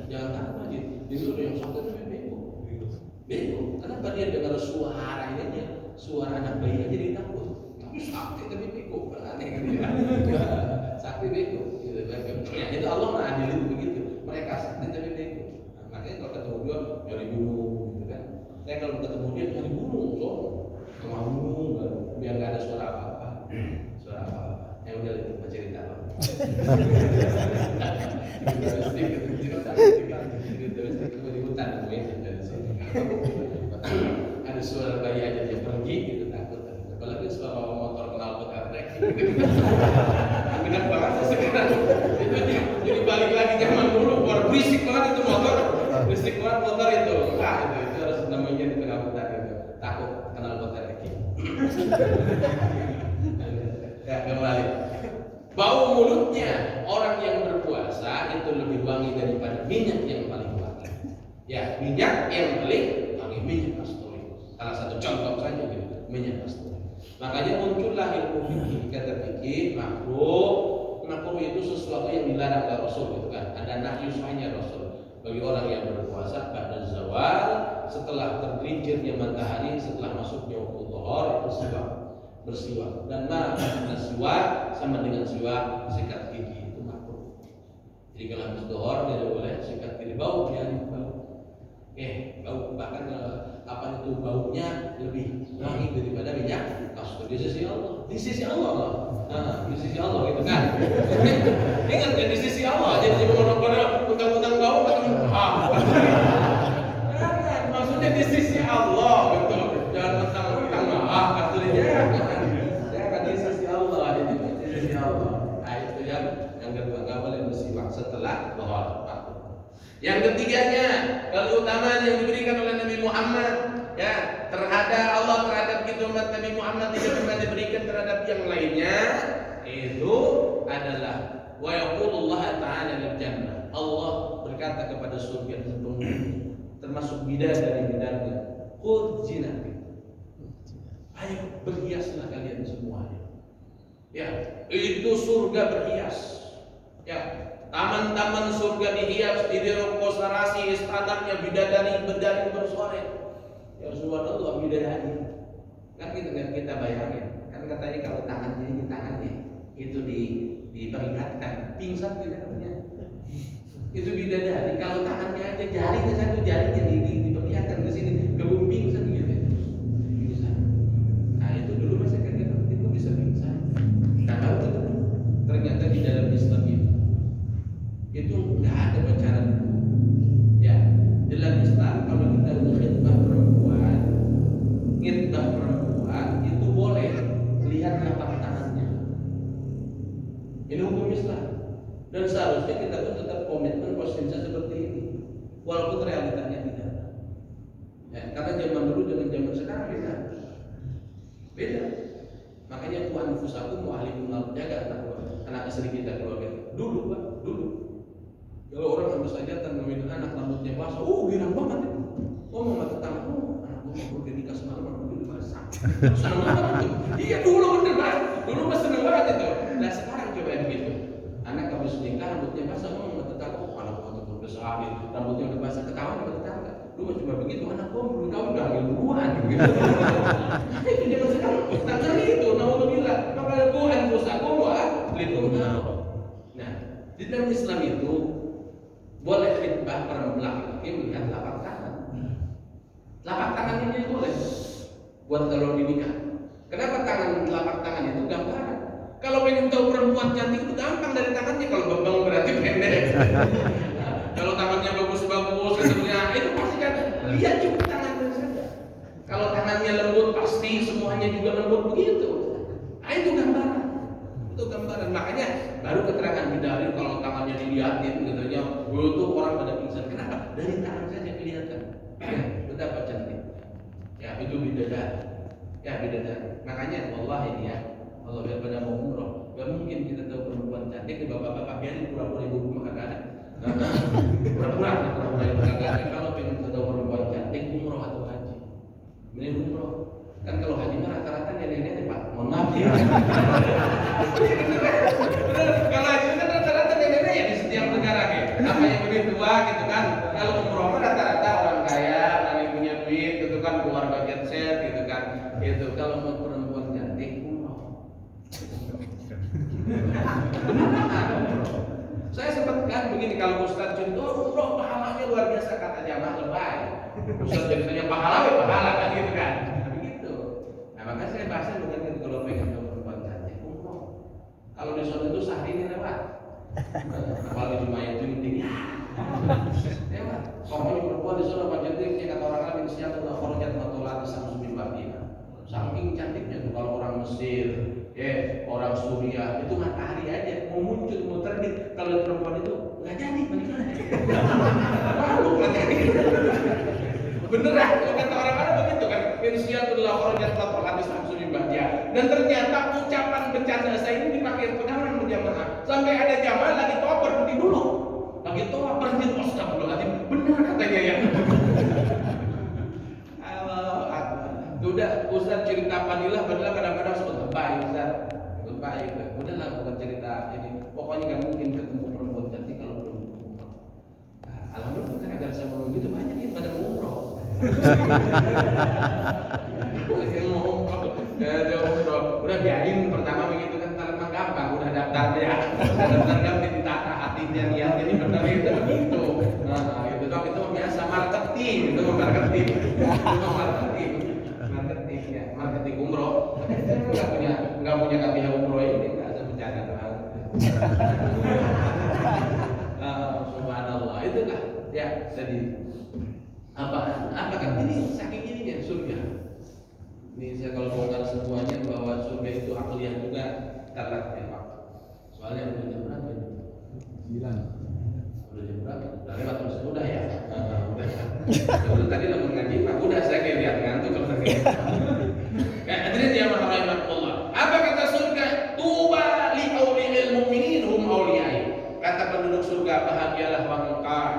Jangan takut jin. Itu yang sakti tapi bego. Kenapa dia dengar suaranya dia? Suara anak bayi aja dia takut. Tapi sakti tapi bego. Aneh kan dia. Sakti bego. Ya, itu Allah mengadili itu begitu. Mereka sakti tapi bego. Makanya kalau ketemu dia nyari bunuh, gitu kan? Saya kalau ketemu dia nyari bunuh, biar nggak ada suara apa-apa. Yang udah itu cerita loh. Di hutan ada suara bayi aja dia pergi gitu takut. Apalagi suara motor knalpot atrek. Benar banget sekarang. Itu jadi balik lagi zaman dulu, berisik banget itu motor. Berisik banget motor itu. Itu harus namanya di tengah hutan itu. Takut knalpot atrek. Ya, kembali. Bau mulutnya orang yang berpuasa itu lebih wangi daripada minyak yang paling wangi. Ya, minyak yang paling wangi minyak kasturi. Salah satu contoh saja gitu, minyak kasturi. Makanya muncullah ilmu fikih, kata fikih makruh itu sesuatu yang dilarang oleh Rasul gitu kan. Ada nahyu sahihnya Rasul bagi orang yang berpuasa pada zawal setelah tergelincirnya matahari, setelah masuknya waktu zuhur itu bersiwak dan siwak sama dengan siwak sikat gigi itu makruh. Jadi kalau habis zuhur tidak boleh sikat gigi, bau bau bahkan apa itu baunya lebih wangi daripada minyak kasturi di sisi Allah. Di sisi Allah gitu kan. Ingat ya, di sisi Allah. Jadi benar-benar utang-utang bau maksudnya di sisi Allah gitu. Jangan utang kasturinya. Jangan di Insya Allah. Nah, itu yang kedua, nggak boleh bersiwak setelah dhuhr waktu. Yang ketiganya, keutamaan yang diberikan oleh Nabi Muhammad ya terhadap Allah, terhadap kita umat Nabi Muhammad tidak pernah diberikan terhadap yang lainnya, itu adalah wa yaqulullah ta'ala lil jannah. Allah berkata kepada surga termasuk bidadari-bidadari, qul zinati. Ayo berhiaslah kalian semuanya. Ya, itu surga berhias. Ya, taman-taman surga dihias, didekorasi, istananya bidadari bersuara. Ya subhanallah, bidadari. Kan kita bayangin, kan katanya kalau tangannya itu diperlihatkan, pingsan tidak punya. Itu bidadari. Kalau tangannya aja jarinya satu jarinya diperlihatkan ke sini, kebun pingsan gitu. Pingsan. Nah itu dulu masa kita itu bisa pingsan. Nah kalau itu ternyata di dalam Islam itu nggak ada pacaran. Ya dalam Islam kalau kita khidbah perempuan itu boleh lihat telapak tangannya. Ini hukum Islam. Dan seharusnya kita pun tetap komitmen konsensus seperti ini, walaupun realitanya tidak. Ya, karena zaman dulu dengan zaman sekarang beda. Makanya Tuhan fusaku mau ahli mengal jaga anak istri kita keluarga. Dulu. Kalau orang harus saja ngomongin anak rambutnya basah, girang banget itu. Ngomong sama tetangga, anak gue mau nikah semalam rambutnya basah. Seneng banget itu. Iya dulu bener banget. Dulu mah seneng banget itu. Nah sekarang coba begitu. Anak habis nikah rambutnya basah, ngomong sama tetangga, anak gue tuh besar, rambutnya udah basah, ketawa sama tetangga. Lu mah cuma begitu, anak gue belum tahu udah hamil duluan gitu. Itu zaman sekarang tak ngeri itu, naudzubillah. Maka Tuhan fusaku wa lidunna. Nah, di dalam Islam itu boleh khidbah perempuan laki-laki melihat telapak tangan. Telapak tangan ini boleh buat kalau dinikah. Kenapa telapak tangan itu gambaran? Kalau pengen tahu perempuan cantik itu gampang dari tangannya. Kalau bambang berarti pendek. Kalau tangannya bagus-bagus, sebenarnya itu pasti kan lihat cukup tangannya saja. Kalau tangannya lembut pasti semuanya juga lembut begitu. Nah itu gambaran. Itu gambaran. Makanya baru keterangan bidadari kalau tangannya dilihatin katanya, itu orang pada pingsan. Kenapa? Dari tangan saja kelihatan. Ya, betapa cantik. Ya itu bidadari. Ya bidadari. Makanya wallahi ini ya. Allah biar pada mau umroh, gak mungkin kita tahu perempuan cantik di bapak-bapak biarin pura-pura ibu rumah kagak ada. Pura-pura ibu kagak ada. Kalau pengen tahu perempuan cantik umroh atau haji, mending umroh. Kan kalau haji mah rata-rata nenek-nenek Pak, mohon maaf ya. Kalau haji kan rata-rata nenek-nenek ya di setiap negara gitu. Apa yang lebih tua gitu kan? Kalau umroh mah rata-rata orang kaya, orang yang punya duit gitu kan, keluarga jet set gitu kan. Itu kalau mau perempuan cantik saya sempat kan begini, kalau Ustaz contoh umroh pahalanya luar biasa kata jamaah lebay. Ustaz ceritanya pahala kan gitu kan. Begitu. Nah makanya saya bahasnya bukan gitu, kalau pengen perempuan cantik umroh. Kalau di sana itu sehari ini lewat. Apalagi cuma yang tinggi. Lewat. Pokoknya perempuan di sana cantiknya kata orang Arab siapa Allah kharajat matolat samsu min babina. Saking cantiknya tuh kalau orang Mesir, orang Suriah itu matahari aja mau muncul mau terbit, kalau perempuan itu nggak jadi bagaimana? Malu nggak jadi. Beneran, kalau kata orang Arab begitu kan, insyaAllah kharajat matolat samsu min babina. Dan ternyata ucapan bercanda saya ini dipakai pegangan berjamaah. Sampai ada jamaah lagi toa berhenti dulu, lagi toa berhenti, astagfirullahaladzim, benar katanya ya. Udah Ustaz cerita Fadilah kadang-kadang suka baik Ustaz, baik. Udahlah bukan cerita ini. Pokoknya nggak mungkin ketemu perempuan cantik kalau belum umroh. Alhamdulillah kan agar saya mau gitu banyak yang pada umroh. Yang mau umroh, udah biarin pertama begitu kan memang gampang, udah daftar ya, daftar ditata hatinya niatnya ini benar itu begitu. Nah itu dong itu biasa marketing, itu marketing. Marketing umroh, nggak punya KPH umroh ini nggak ada bencana terang. Subhanallah itulah ya. Jadi apa kan ini saking ini ya surga. Ini saya kalau bongkar semuanya bahwa surga itu akliyah juga telat ya waktu. Soalnya udah jam berapa ini? 9. Udah jam berapa? Udah lewat terus udah ya. Udah. Udah tadi lama ngaji Pak. Udah saya kayak lihat ngantuk kalau tadi. Hadirin ya rahimakumullah. Apa kata surga? Tuba li auliil mu'minin hum auliyai. Kata penduduk surga, bahagialah engkau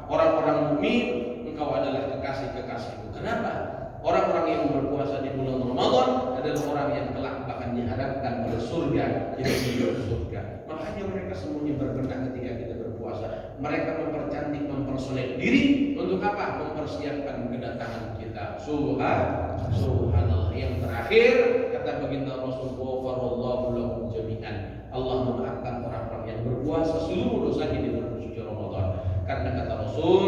orang-orang mukmin, engkau adalah kekasih-kekasihku. Kenapa? Orang-orang yang berpuasa di bulan Ramadan adalah orang yang kelak bahkan diharapkan oleh surga, jadi hidup surga. Makanya mereka semuanya berbenah ketika kita berpuasa. Mereka mempercantik, mempersolek diri untuk apa? Mempersiapkan kedatangan kita. Subhanallah. Yang terakhir kata baginda Rasulullah, "Farallahu lahum jami'an." Allah memaafkan orang-orang yang berpuasa seluruh dosanya di bulan suci Ramadan. Karena kata Rasul,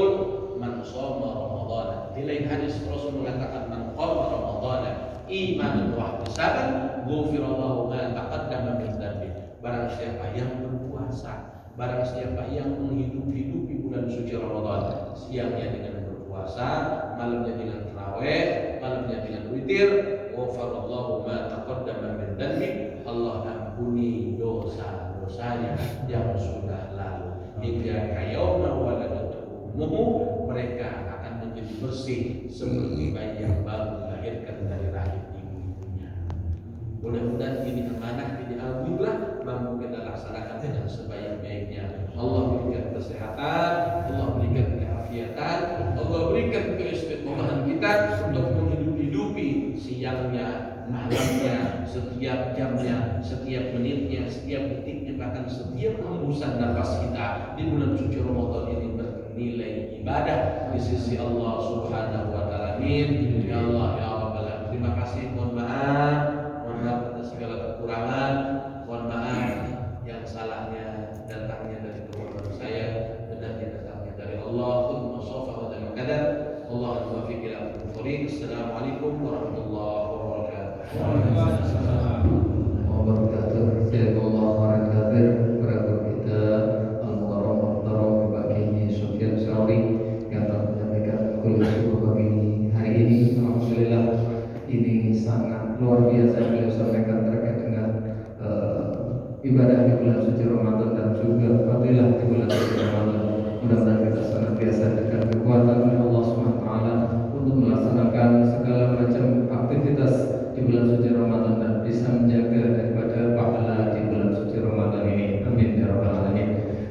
"Man shoma Ramadan." Di lain hadis Rasul mengatakan, "Man qama Ramadan imanan wa ihtisaban, ghufirallahu ma taqaddama min dhanbi." Barang siapa yang berpuasa, barang siapa yang menghidupi bulan suci Ramadan, siangnya dengan berpuasa, malamnya dengan tarawih, malamnya dengan witir, ghufirallahu ma taqaddama min dhanbi. Allah ampuni dosa-dosanya yang sudah lalu. Hingga yauma waladatuhu ummuhu, mereka akan menjadi bersih seperti bayi yang baru dilahirkan dari rahim ibunya. Mudah-mudahan ini amanah, ini alhamdulillah mampu kita laksanakan dengan sebaik-baiknya. Allah berikan kesehatan, Allah berikan keafiatan, Allah berikan keistiqomahan kita untuk menghidupi siangnya, malamnya, setiap jamnya, setiap menitnya, setiap detiknya, bahkan setiap hembusan nafas kita di bulan suci Ramadan ini bernilai ibadah di sisi Allah Subhanahu wa taala. Amin. Ya Allah ya Rabbal alamin. Terima kasih, mohon maaf atas segala kekurangan, mohon maaf yang salahnya datangnya dari kemampuan saya, benarnya datangnya dari Allah. Khudna sofa wa dan qadar. Allah taufiq ila al-tariq. Assalamualaikum warahmatullahi wabarakatuh. Jazakallahu khairan katsir kepada kita Al-Mukarram Bapak Sufyan Sauri yang telah menyampaikan kuliah subuh pagi hari ini. Alhamdulillah, ini sangat luar biasa beliau sampaikan terkait dengan ibadah di bulan suci Ramadan dan juga fadilah di bulan suci Ramadan.